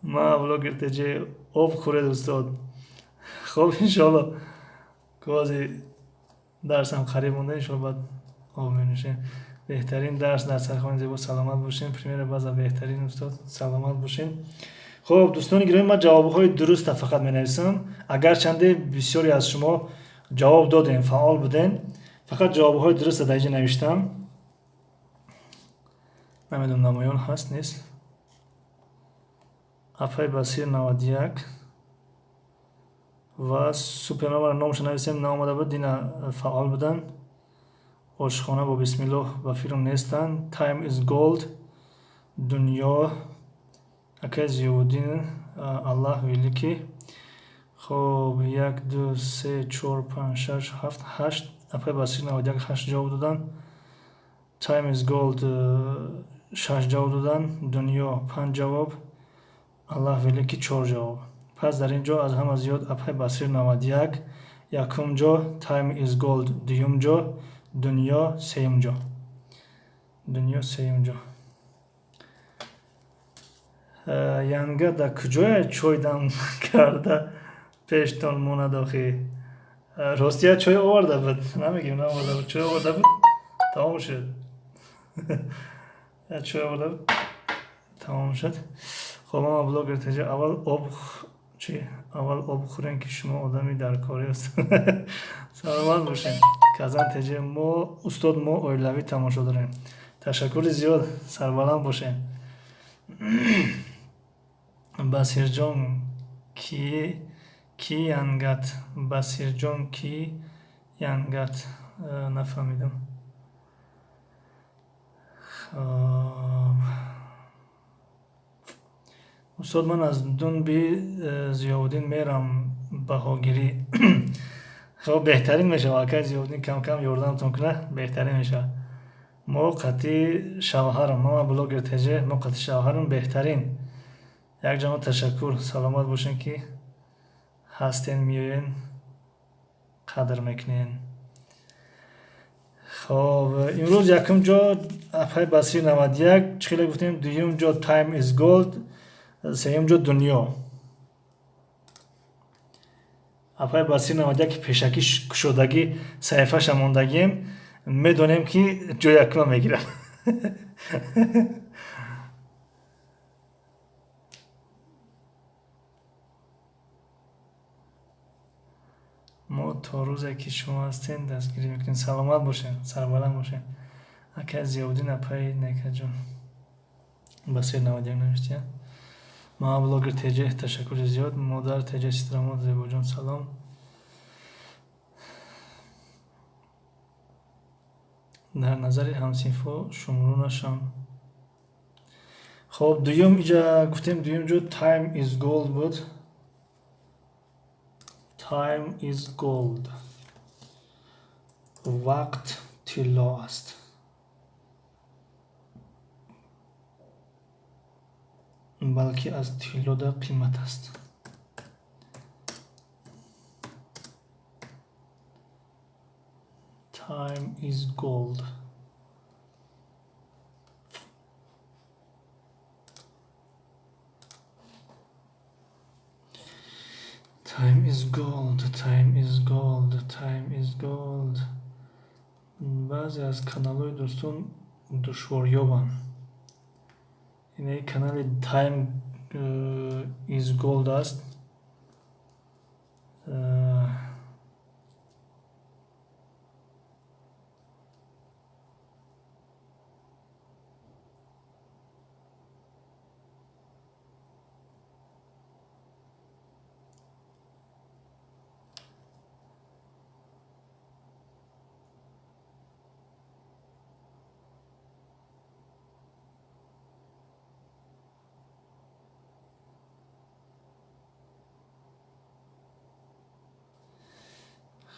A: ما بلاگر تجه آب خورد استاد. خب انشالله کوازی درس هم خریب مونده انشالله بعد آب مینوشیم. بهترین درس در سرخوان زیبا سلامت باشین. پریمیر بازا بهترین استاد سلامت باشین. خب دوستان گرامی من جوابهای درست فقط مینویسم. اگر چنده بسیاری از شما جواب دادین فعال بودین فقط جوابهای درست در اینجا نوشتم. نمیدونم نمایان هست نیست. اپای بصیر 91 و سوپرنوار نامش نویسیم ناماده بود دینا فعال بودن. عاشقانه با بسم الله و فیلم نیستن. Time is gold. دنیا اکای زیودین الله ویلیکی. خب 1 2 3 4 5 6 7 8 اپای بصیر 91 8 جواب دادن. Time is gold 6 جواب دادن. دنیا 5 جواب. الله ویلیکی 4 جواب. پس در اینجا از همه زیاد اپای بصیر 91 یکم جا. Time is gold دوم جا. دنیا سیم جا. دنیا سیم جا. янга да куҷоя чой дам карда пештон монад охи. Ростия чой оварда буд. Намегим наоварда буд. Чой оварда буд. Тамом шуд. Чой оварда буд. Тамом шуд. ما блогер теҷа аввал об хӯрем ки шумо одами даркорӣ ҳастед. Саломат бошед. Казан теҷа мо устод мо оилавӣ тамошо дорем. Ташаккури зиёд, сарбаланд бошед. Басирҷон ки янгат. Басирҷон ки янгат. Нафаҳмидам. устод ман аз дунби Зиёвуддин мерам баҳогирӣ. хоб беҳтарин мешава акай Зиёвуддин кам кам ёрдамтон куна беҳтарин мешава. мо қатъи шавҳарам мама блогер теҷа мо қатъи шавҳарам беҳтарин. Якҷома ташаккур. Саломат бошен ки ҳастен меоен қадр мекунен. хоб имрӯз якум ҷо Апай Басир 91 чӣ хеле гуфтем, дуюм ҷо Time is Gold, сеюм ҷо Дунё. Апай Басир 91 ки пешакӣ кушодагӣ саҳифаша мондагием, медонем ки ҷо якума мегирам. мо то рӯзе ки шумо ҳастен дастгирӣ мекунем. Саломат бошен, сарбаланд бошен. Акай Зиёвуддин Апай Некаҷон Басир 91 навиштия. Мама блогер теҷа ташаккури зиёд. Модар теҷа Ситрамот Зебоҷон салом. дар назари ҳамсинфҳо шумру нашам. хоб дуюм иҷа гуфтем дуюм ҷо Time is Gold буд. Time is Gold. Вақт тилло аст. балки аз тиллода қимат аст. Time is gold. Time is gold. Time is gold. Time is gold. баъзе аз каналҳои дӯстон душворёбанд. Ине канали Time is Gold аст.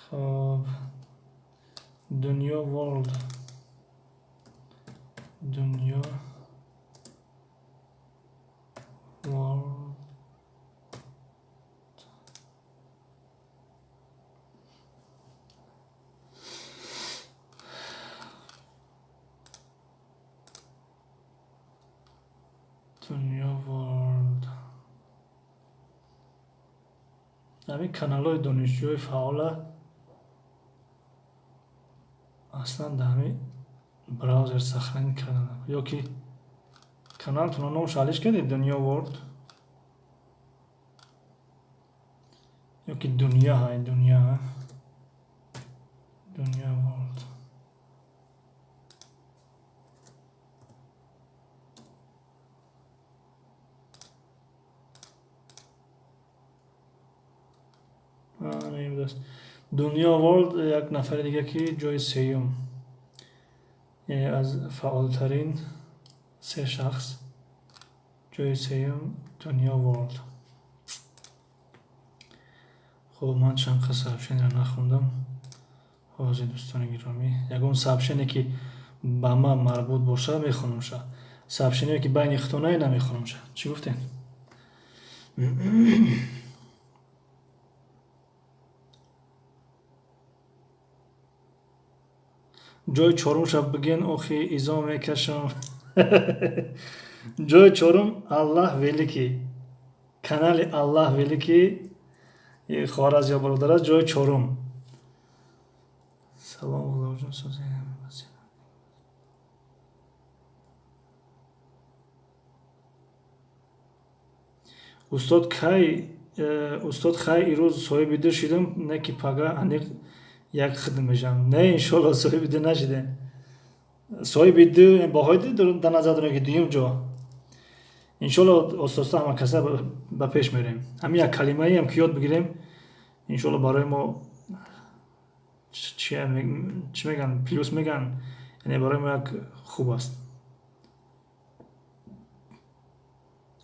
A: خب دنیا world. دنیا world. دنیا world. همین کانال‌های دانشجوی فعال اصلا در همین براوزر سخن کردن یا که کانال تون نام شالش کردید دنیا ورد یا که دنیا های دنیا ورد. دنیا ورلد یک نفر دیگه که جای سیوم، یعنی از فعالترین 3 شخص جای سیوم دنیا ورلد. خب من چند قصه سابشن را نخوندم. حاضر دوستان گرامی، یکون سابشنی که با ما مربوط باشه میخونم شه، سابشنی که بین اختونای نمیخونم شه. چی گفتین؟ جای چهارم شب بگین اوخی ایزا میکشم. جای چهارم الله ویلی که کانال الله ویلی که خارج یا برادر جای چهارم. سلام علیکم سوزی. устод хай ирӯз соҳиби дил шидам, не ки пага аниқ як хид мешавам. Не, иншолло соҳиби дил нашидем. Соҳиби дил баҳои дил дар назар дорем ки дуюм ҷо. Иншолло оста ҳама каса ба пеш мерем. Ҳамин як калимаеам ки ёд бигирем, иншолло барои мо чӣ мегӯянд, плюс мегӯянд, яъне барои мо як хуб аст.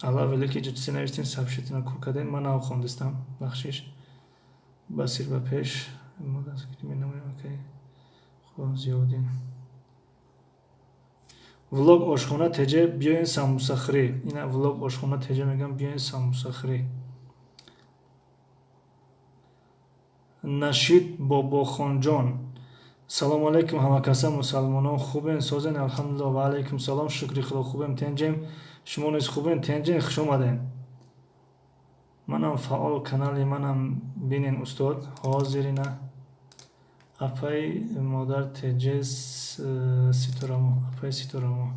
A: Алла велики ҷи навистин сабшитина ку каден, ман нав хондистам. Бахшиш басир ба пеш. Зиёдин. Влог ошхона теҷа биёин самбусахӯрӣ. Ина влог ошхона теҷа мегӯям биёин самбусахӯрӣ. Нашид Бобохонҷон. Салому алайкум ҳамакаса мусалмонон хубен созен? Алҳамдулиллаҳ ва алайкум салом, шукри худо хубем тенҷем. Шумо низ хубен тенҷем, хуш омаден. Манам фаъол канали манам бинен устод. Ҳозирина апай модар теҷес ситорамо. Апай ситорамо.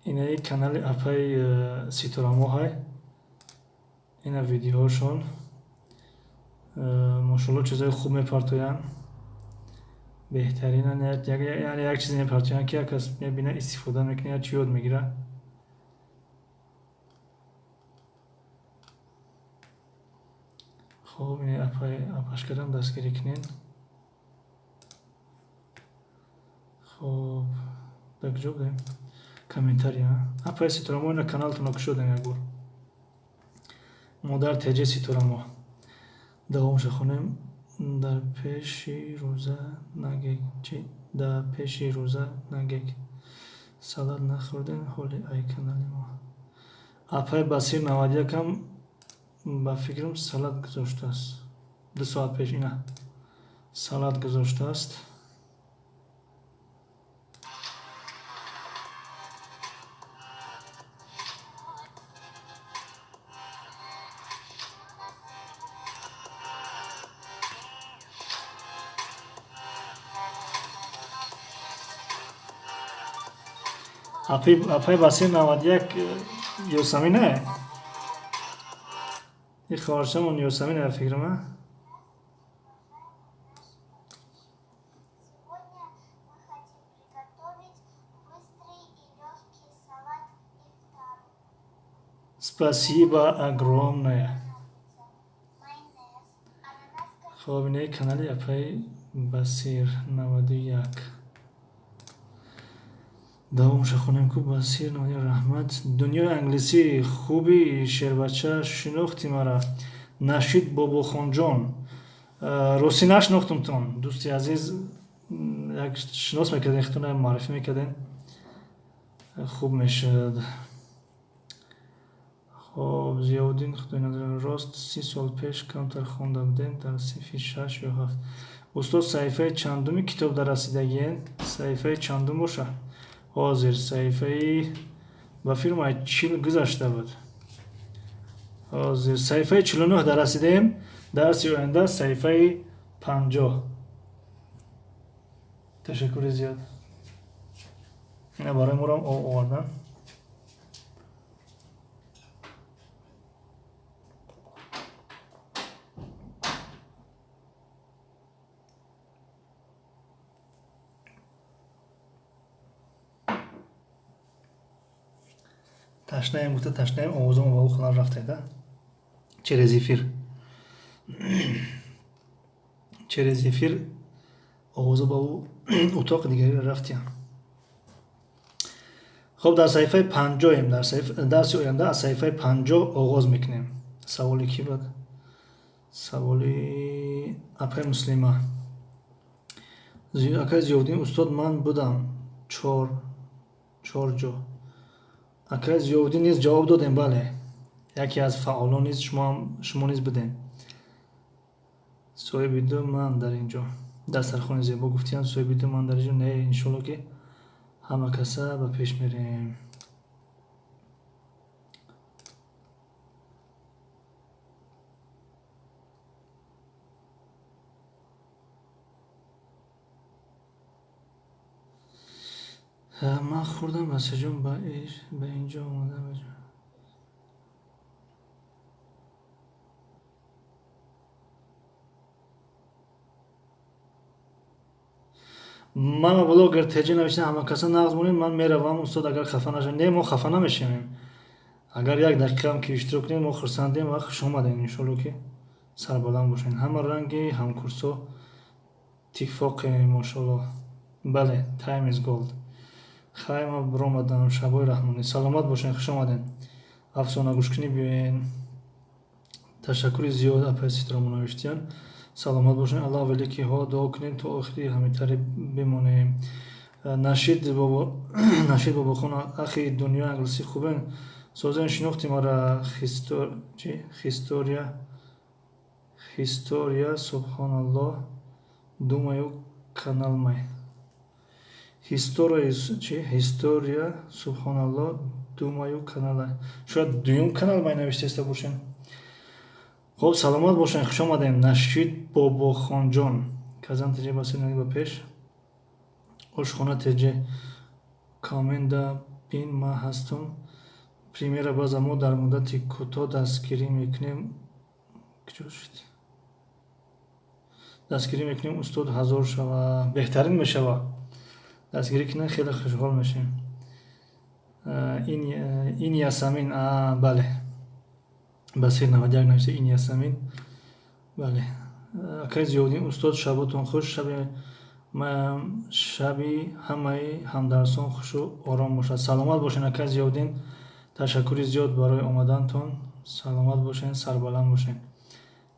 A: Инаи канали апай ситорамо ҳай. Ина видеоҳошон мошалло чизои хуб мепартоянд. Беҳтаринан як чизе мепартоянд ки як кас мебина, истифода мекуна, як чӣ ёд мегира. хоб ин апашкадам дастгирӣ кунен. хоб дар куҷо будем? Комментария. Апай ситорамо ина каналтонро кушодем як бор. Модар теҷа ситорамо. Давомша хонем. Дар пеши рӯза нагек. Чӣ? Дар пеши рӯза нагек. Салат нахӯрдем ҳоли ай канали мо. Апай Басир 91-ам ба фикрам салат гузоштааст. 2 соат пеш ина салат гузоштааст. Апай Басир 91 Ёсамина е? И хоҳарчамон Ёсамина ба фикрама? Спасибо огромное. Хоб ин канали апай Басир 91. Давомша хонем ку Басир 91 раҳмат. Дунёи англисӣ хуби шербача шинохтӣ мара. Нашид Бобохонҷон. Росӣ нашнохтумтон. Дӯсти азиз, як шинос мекардем, хитона маърифӣ мекардем. Хуб мешуд. хоб Зиёдин худои назаран рост 30 сол пеш камтар хонда будем дар синфи 6 ё 7. Устод саҳифаи чандуми китоб дар расидагиен? Саҳифаи чандум боша? Ҳозир саҳифаи ба фирмаи 40 гузашта буд. Ҳозир саҳифаи 49 дар расидаем. Дарси оянда саҳифаи 50. Ташаккури зиёд. Ина барои моро овардан. Ташнаем гуфта ташнаем, овозам ба ӯ хона рафтеда. Через эфир. Через эфир овоза ба ӯ утоқи дигари рафтиян. хоб дар саҳифаи 50-ем. Дарси оянда аз саҳифаи 50 оғоз мекунем. Саволи ки буд? Саволи апай Муслима. Акай Зиёдин устод ман будам 4 ҷо. Акай Зиёдин низ ҷавоб додем, бале. Яке аз фаъолон низ шумо низ будем. Соҳиби ду ман дар ин ҷо. Дастархони зебо гуфтиян, соҳиби ду ман дар ин ҷо. Не, иншолло ки ҳама каса ба пеш мерем. من خوردم مسیجم به اینجا اومدم. من блогер теҷи навишта ҳама каса нағз монем ман меравам устод агар хафа наша не мо хафа намешавем агар як дақиқам ки иштирок кунем мо хурсандем ва хуш омадем иншоалло ки сарбаланд бошен ҳама ранги ҳамкурсо тифоқе мошалло. бале time is gold. хай ма биромадам шабои раҳмонӣ саломат бошен хуш омадем афсона гӯшкунӣ биёен ташаккури зиёд апай ситромо навиштиян саломат бошен аллоҳ великиҳо дуо кунем то охири ҳамитаре бимонем. нашид бобохон ахи дунё англисӣ хубен созен шинохти мара ҳистория субҳаналлоҳ думаю каналмай ҳистория субҳаналлоҳ думаю каналай шояд дуюм каналмай навиштаеста бошен. хуб саломат бошен хуш омадем нашид бобохонҷон казан теҷе басинаги ба пеш ошхона теҷе коменда бин ма ҳастум премера баъза мо дар муддати кӯтоҳ дастгирӣ мекунем устод ҳазор шава беҳтарин мешава дастгирӣ кунем хеле хушҳол мешем. ин ясамин бале басир 91 навишта ин ясамин бале акай зиёдин устод шаботон хуш шаби ҳамаи ҳамдарсон хушу ором бошад. саломат бошен акай зиёдин ташаккури зиёд барои омадантон саломат бошен сарбаланд бошен.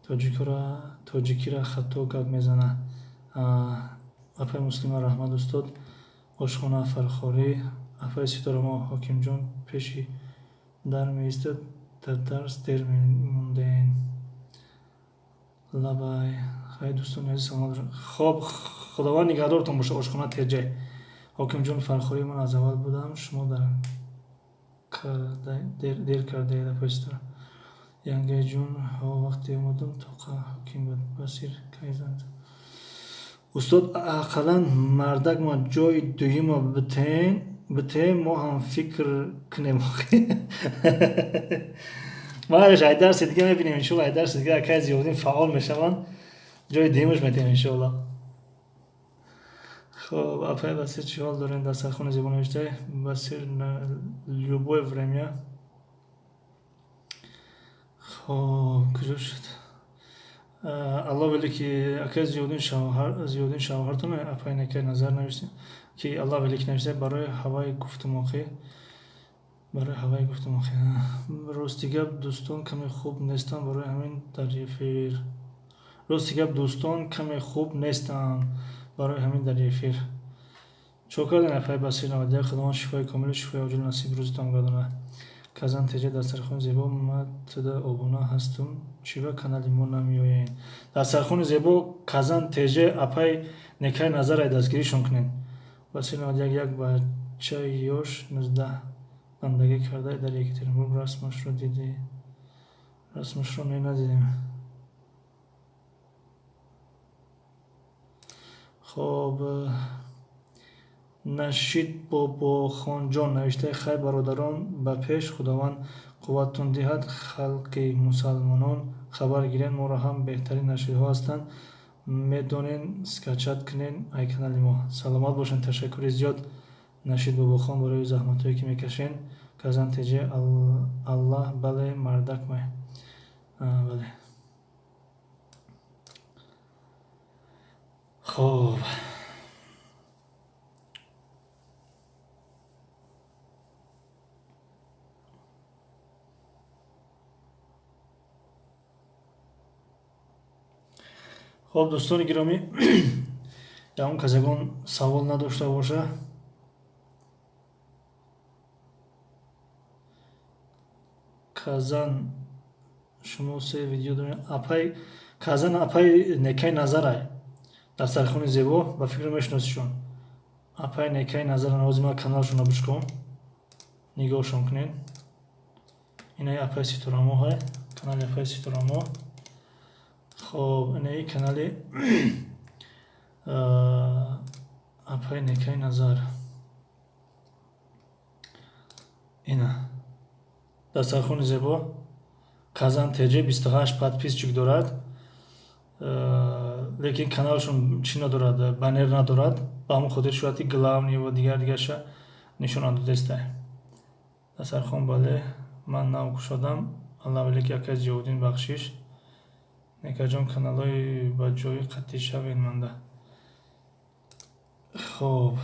A: тоҷикира хато гап мезана апай муслима раҳмат устод ошхона фархорӣ апай ситорамо ҳокимҷон пеши дар меистад дар дарс дер мондем лабай хай дӯстони азиз саломат. хоб худованд нигаҳдортон боша ошхона теҷе ҳокимҷон фархорӣ ман аз аввал будам шумо дер кардаед апай ситора янгайҷон ҳо вақте омадам тоқа ҳоким басир кайзанд устод ақаллан мардак ма ҷои дуюма битем мо ҳам фикр кунем мааш ай дарси дига мебинем иншоалло ай дарси дига акай зиёдин фаъол мешаванд ҷои дуюмаш метем иншоалло. хоб апай басир чӣ ҳол дорем дар сархони зебо навишта басир любое время. хоб куҷо шуд аллоҳ велики акай зиёдин шавҳартон апай некай назар навиштем ки аллоҳ велики навишта барои ҳаваи гуфтумохӣ рости гап дӯстон каме хуб нестанд барои ҳамин дар эфир чо кардем апай басир 91 худованд шифои комилу шифои оҷил насиби рӯзитон гардонад. казан теҷа дастархони зебо ма туда обуна ҳастум чива канали мо намеояен дастархони зебо казан теҷа апай некай назарай дастгиришон кунем басир 91 як бачаи ёш 19 бандагӣ карда дар Екатеринбург расмашро диди расмашро не надидем. хоб нашид бобохонҷон навиштаи хай бародарон ба пеш худованд қувваттон диҳад халқи мусалмонон хабар гирен моро ҳам беҳтарин нашидҳо ҳастанд медонен скачат кунен ай канали мо. саломат бошен ташаккури зиёд нашид бобохон барои заҳматҳое ки мекашен казан теҷа аллаҳ бале мардак май бале. хоб хоб дӯстони гиромӣ ягон кас ягон савол надошта боша казан шумо се видео дорем апай казан апай некай назарай дастархони зебо ба фикр мешиносишон апай некай назара навозима каналшона бишком нигоҳшон кунен инаи апай ситорамо ҳай канали апай ситорамо. хоб инаи канали апай некай назар дастархони зебо. Казан ТЖ 28 подписчик дорад. Лекин каналшон чӣ надорад, баннер надорад. Ба ҳамон хотир шояди главни ва дигарша нишона додеста. Дастархон бале ман нав кушодам. Аллаҳ велик яка зиёдин бахшиш. Некаҷон каналҳои ба ҷои қатъӣ шавен манда. Хоб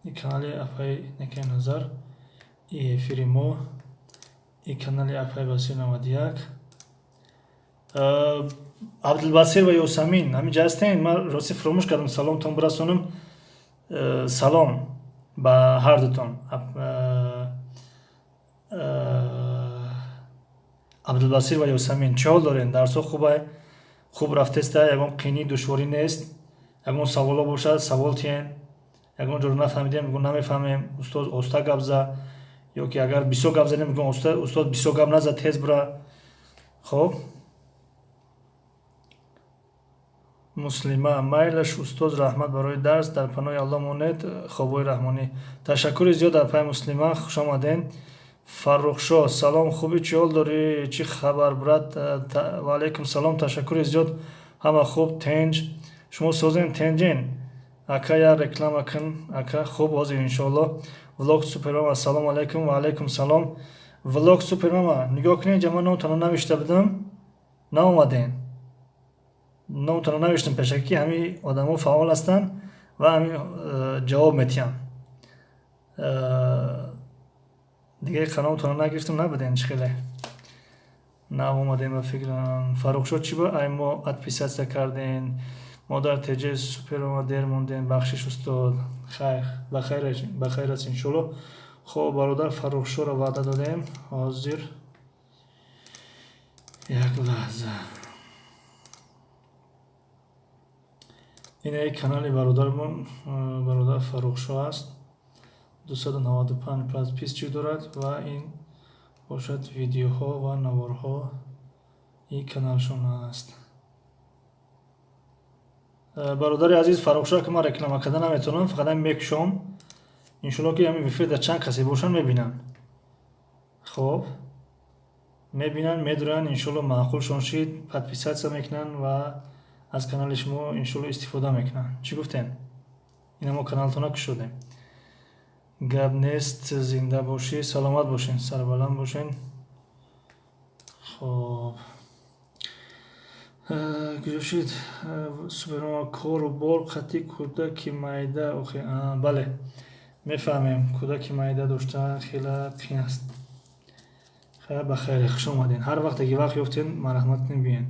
A: ин канали Афай некай назар. И эфири мо. И канали Афай Басир 91. Абдулбасир ва Ёсамин ҳамин ҷа ҳастен. Ман рости фаромӯш кардам саломтон бирасонам. Салом ба ҳардутон. Абдулбасир ва Ёсамин чӣ ҳол доред? Дарсҳо хуб рафтеста? Ягон қиynӣ душворӣ нест? Ягон саволо бошад, савол тиен? Ягон ҷоро нафаҳмидем, мегӯ намефаҳмем, устод оста гап зад, ё ки агар бисёр гап задем, мегӯ устод бисёр гап назад, тез бура. Хоб муслима майлаш устоз раҳмат барои дарс дар паноҳи Аллоҳ монед. Хобои раҳмонӣ. Ташаккури зиёд дар паи муслима. Хуш омаден. Фаррухшо салом, хубӣ? Чӣ ҳол дорӣ? Чӣ хабар брат? Ва алайкум салом. Ташаккури зиёд. Ҳама хуб? Тенҷ. Шумо созем тенҷен? Ака я реклама кун. Ака хуб ҳозир иншоаллоҳ. Влог супермама салом алайкум. Ва алайкум салом. Влог супермама нигоҳ кунед, ҷа ман номтона навишта будам, наомаден. Номтона навиштам пешакӣ ҳамин одамо фаъол ҳастанд ва ҳамин ҷавоб метиҳам. Дига каналтона нагирифтам, набуден чӣ хеле. Наомадем ба фикрам. Фаррухшо чӣ ба ай мо отписатсия кардем? Мо дар ТЖ супермама дер мондем. Бахшиш устод. Хайр, ба хайр аст иншоаллоҳ. Хоб бародар Фаррухшоро ваъда додем. Ҳозир як лаҳза. Ин канали бародармон, бародар Фаррухшо аст. 295 подписчик дорад ва ин бошад видеоҳо ва наворҳо. Ин каналшон аст. Бародари азиз Фаррухшо ки ман реклама карда наметавонам, фақат ҳамин мекушам. Иншоаллоҳ ки ҳамин вифеда чанд касе бошанд мебинанд. Хоб мебинанд, медуранд, иншоаллоҳ маъқулшон шид, подписатсия мекунанд ва аз канали шумо иншоаллоҳ истифода мекунанд. Чӣ гуфтем? Ина мо каналтона кушодем. Гап нест, зинда бошӣ, саломат бошен, сарбаланд бошен. Хоб куҷо шид? Супермама кору бор қатъӣ кӯдаки майда. Охе, бале, мефаҳмем. Кӯдаки майда доштан хеле қиин аст. Хайр, ба хайр, хуш омаден. Ҳар вақте ки вақт ёфтен марҳамат кунед биен.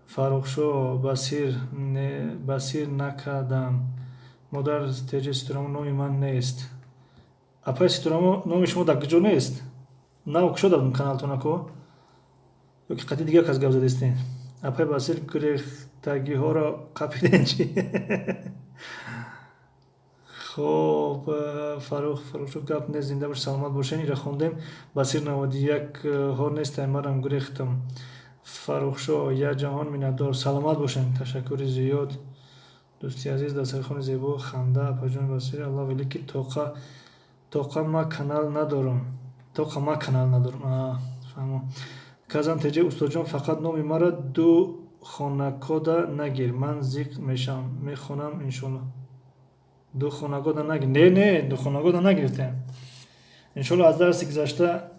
A: Фаррухшо басир накардам. Мо дар ТЖ Ситорамо номи ман нест. Апай Ситорамо номи шумо дар куҷо нест? Нав кушода будам каналтона ко? Ё ки қатъӣ дигар кас гап задестен? Апай Басир гирехтагиҳоро қапиден чӣ? Хоб Фаррухшо гап нест, зинда бош, саломат бошен. Ира хондем. Басир 91 ҳо нестай, марам гирехтам. Фаррухшо я ҷаҳон миннатдор, саломат бошен. Ташаккури зиёд. Дӯсти азиз, дастархони зебо, ханда. Апаҷон Басир, Аллоҳ велик ки тоқа ма канал надорам. Фаҳмо. Казан ТЖ устодҷон, фақат номи маро ду хонакода нагир. Ман зиқ мешавам, мехонам иншоаллоҳ. Ду хонагода нагир. Не, ду хонагода нагирифтем. Иншоаллоҳ аз дарси гузашта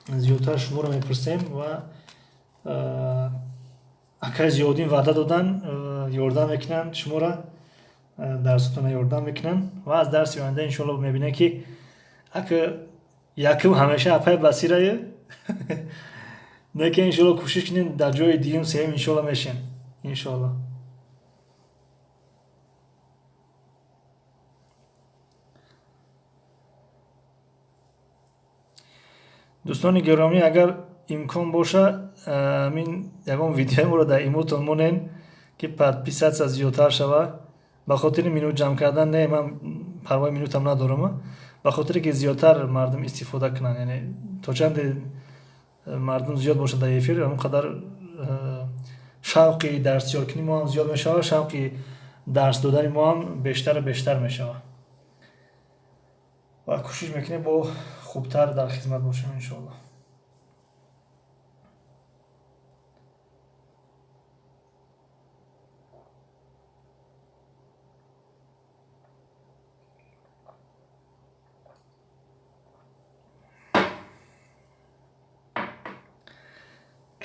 A: зиёдтар шуморо мепурсем ва акай зиёдин ваъда додан, ёрдам мекунанд шуморо, дарсотона ёрдам мекунанд ва аз дарси оянда иншоаллоҳ мебинем ки ака якум ҳамеша Апай Басирае. Не ки иншоаллоҳ кӯшиш кунем дар ҷои дуюм, сеюм иншоаллоҳ мешем. Иншоаллоҳ. дӯстони гиромӣ, агар имкон боша ҳамин ягон видеои моро дар имотон монен ки подписатсия зиёдтар шава. Ба хотири минут ҷамъ кардан не, ман парвои минутам надорам. Ба хотире ки зиёдтар мардум истифода кунанд, яъне то чанде мардум зиёд бошад дар эфир, ҳамон қадар шавқи дарсёркунӣ мо ҳам зиёд мешава, шавқи дарс додани мо ҳам бештару бештар мешава. Ва кӯшиш мекунем бо خوبتر در خدمت باشیم انشالله.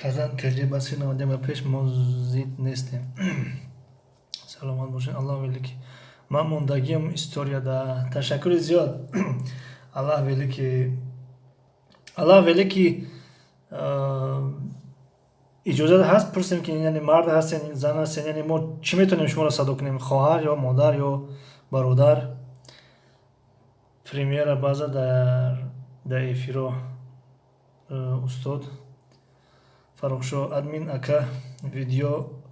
A: کازن تجربه نمودیم پیش ما زید نیستیم. سلامت باشین. الله ویلی که من موندگیم استوریا دا تشکر زیاد. الله ویلی که اجازه هست پرسیم که یعنی مرد هستین زن هستین، یعنی ما چی میتونیم شما را صدا کنیم؟ خواهر یا مادر یا برادر؟ پریمیر بازه در افیرو استاد فرخشو ادمین اکا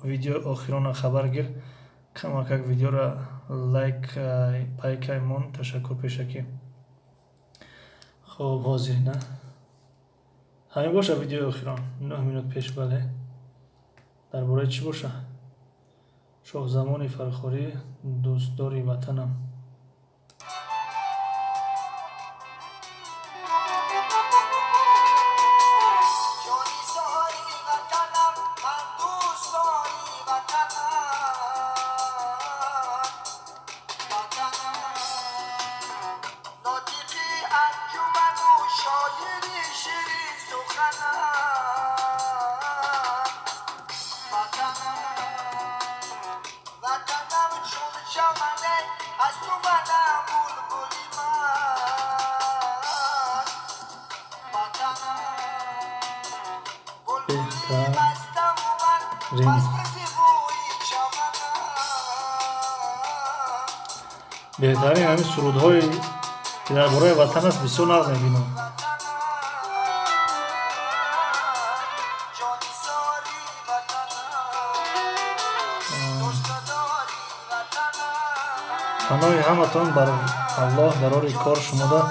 A: ویدیو آخران خبر گیر کم اکا ویدیو را لایک پایک ایمون تشکر پیشکی. خب حاضر نه همین باشه ویدیو آخران 9 مینوت پیش. بله درباره چی باشه؟ شاه زمان فرخوری دوستداری وطنم. بهترین همین سرودهای که درباره وطن است بسیار نغز میبینم. پناهی همتان بر الله برای کار شموده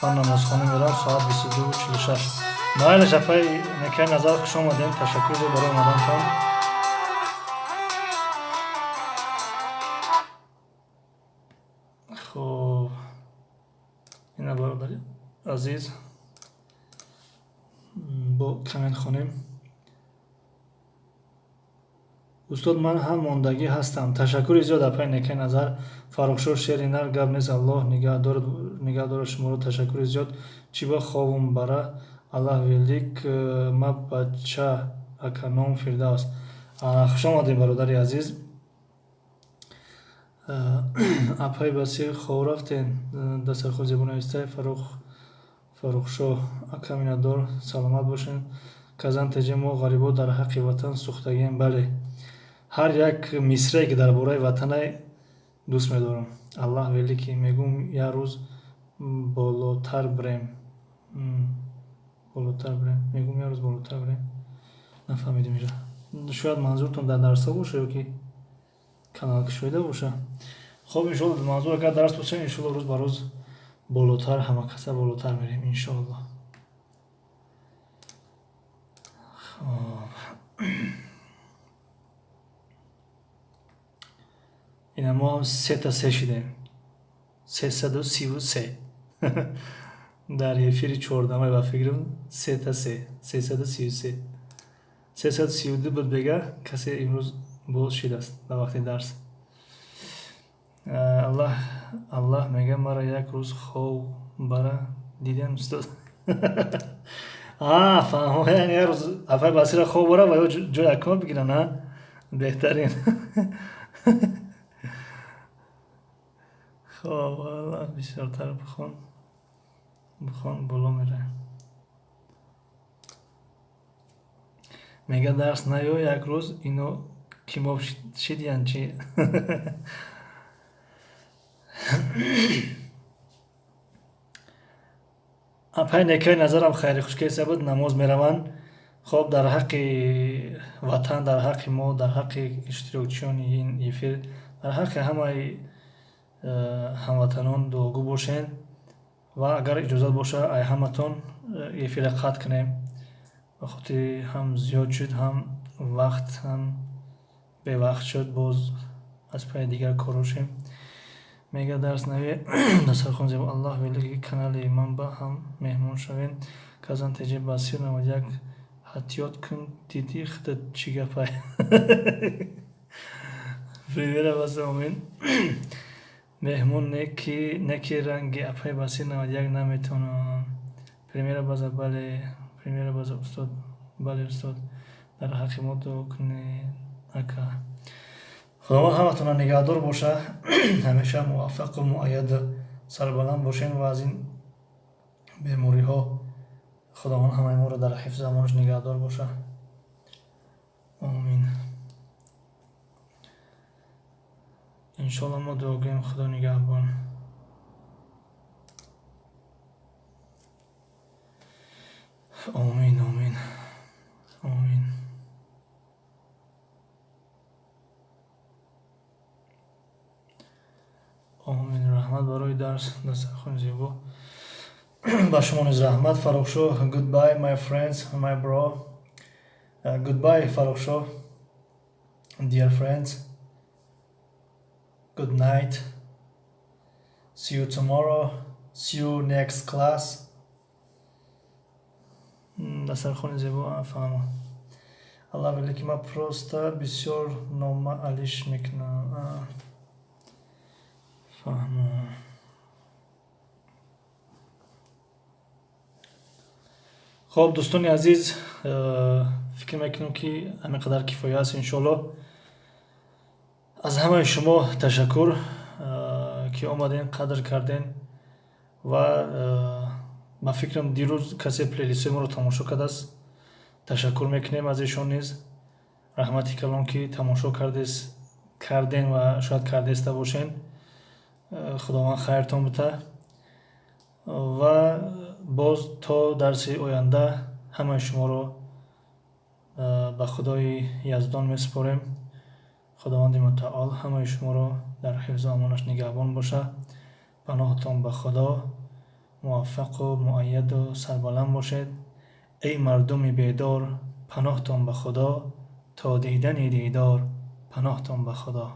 A: من نمازخانه میرم ساعت 22:46. نایل شپای نکه نظر خوش آمدین. تشکر برای آمدنتان. خب اینا برادر عزیز با کامنت خونیم. استاد من هم ماندگی هستم. تشکر زیاد اپای نکه نظر. فرخشور شعر نر گپ نیست. الله نگاه داره شما رو. تشکر زیاد. چی با خوابم بره الله ویلدیک ما بچه اکنام فردوس. خوش آمدین برادر عزیز. اپای بسیار خواه رفتین دست خود زبون ایسته. فرخشو اکامین دار سلامت باشین. کازن تجه ما غریبا در حق وطن سوختگیم. بله هر یک مصره که در باره وطن دوست می‌دارم. الله ویلی که میگم یه روز بالاتر بریم. میگم یه روز بالاتر بریم. نفهمیدم اینجا. شاید منظورتون در درسا باشه یا که کانال کشیده باشه. خب انشالله منظور اگر درس باشه انشالله روز به روز بالاتر همه کسا بالاتر میریم انشالله. این ما 3 تا 3 شدیم. 333 در افیر 14 و فکرم 3 تا 3 333 332 بود بگه کسی امروز باز شده است در وقت درس. الله میگه مرا یک روز خواب بره دیدم استاد. فهمم یعنی یه روز افای بسیر خواب بره و یا جای اکمال بگیرن. نه بهترین. خب الله بسیارتر بخون بالا میره. میگه درس نیو یک روز اینو کیماب شدیان چی؟ اپای نکای نظرم خیلی خوشکیسه بود. نماز میروند. خب در حق وطن، در حق ما، در حق اشتراکچیان این افیر، در حق همه هموطنان دعاگو باشین و اگر اجازه باشه ای همتون افیر قطع کنیم. بخاطر هم زیاد شد هم وقت هم به وقت شد. باز از پای دیگر کار روشیم. میگه درس نوی دستر خون زیبا الله ویلی که کانال من با هم مهمون شوین که از انتیجه باسیر نمود یک حتیات کن دیدی خودت چی گپای primera vez امین مهمون نکی رنگی اپای باسیر نمود یک نمیتونم primera vez بله primera vez استاد بله استاد در حکیمات و کنی اکا خداوند همتون نگهدار باشه همیشه موفق و مؤید سربلند باشین و از این بیماری ها خداوند همه ما رو در حفظ امانش نگهدار باشه آمین انشالله ما دعا گویم خدا نگهبان آمین آمین آمین آمین رحمت برای درس دسترخوان زیبا با شما نیز رحمت فروخشو goodbye my friends my bro goodbye فروخشو dear friends good night see you tomorrow see you next class دسترخوان زیبا فهمم الله ولی که ما پروستا بسیار نامعلیش میکنم فهمم خب دوستان عزیز فکر میکنم که همینقدر کفایه است انشالله از همه شما تشکر که آمدین قدر کردین و من فکرم دیروز کسی پلیلیست ما رو تماشا کرده است تشکر میکنیم از ایشون نیز رحمتی کلام که تماشا کردین و شاید کرده باشین خداوند خیرتون بده و باز تا درس آینده همه شما رو به خدای یزدان میسپاریم خداوند متعال همه شما رو در حفظ امانش نگهبان باشه پناهتان به خدا موفق و مؤید و سربلند باشید ای مردم بیدار پناهتان به خدا تا دیدن دیدار پناهتان به خدا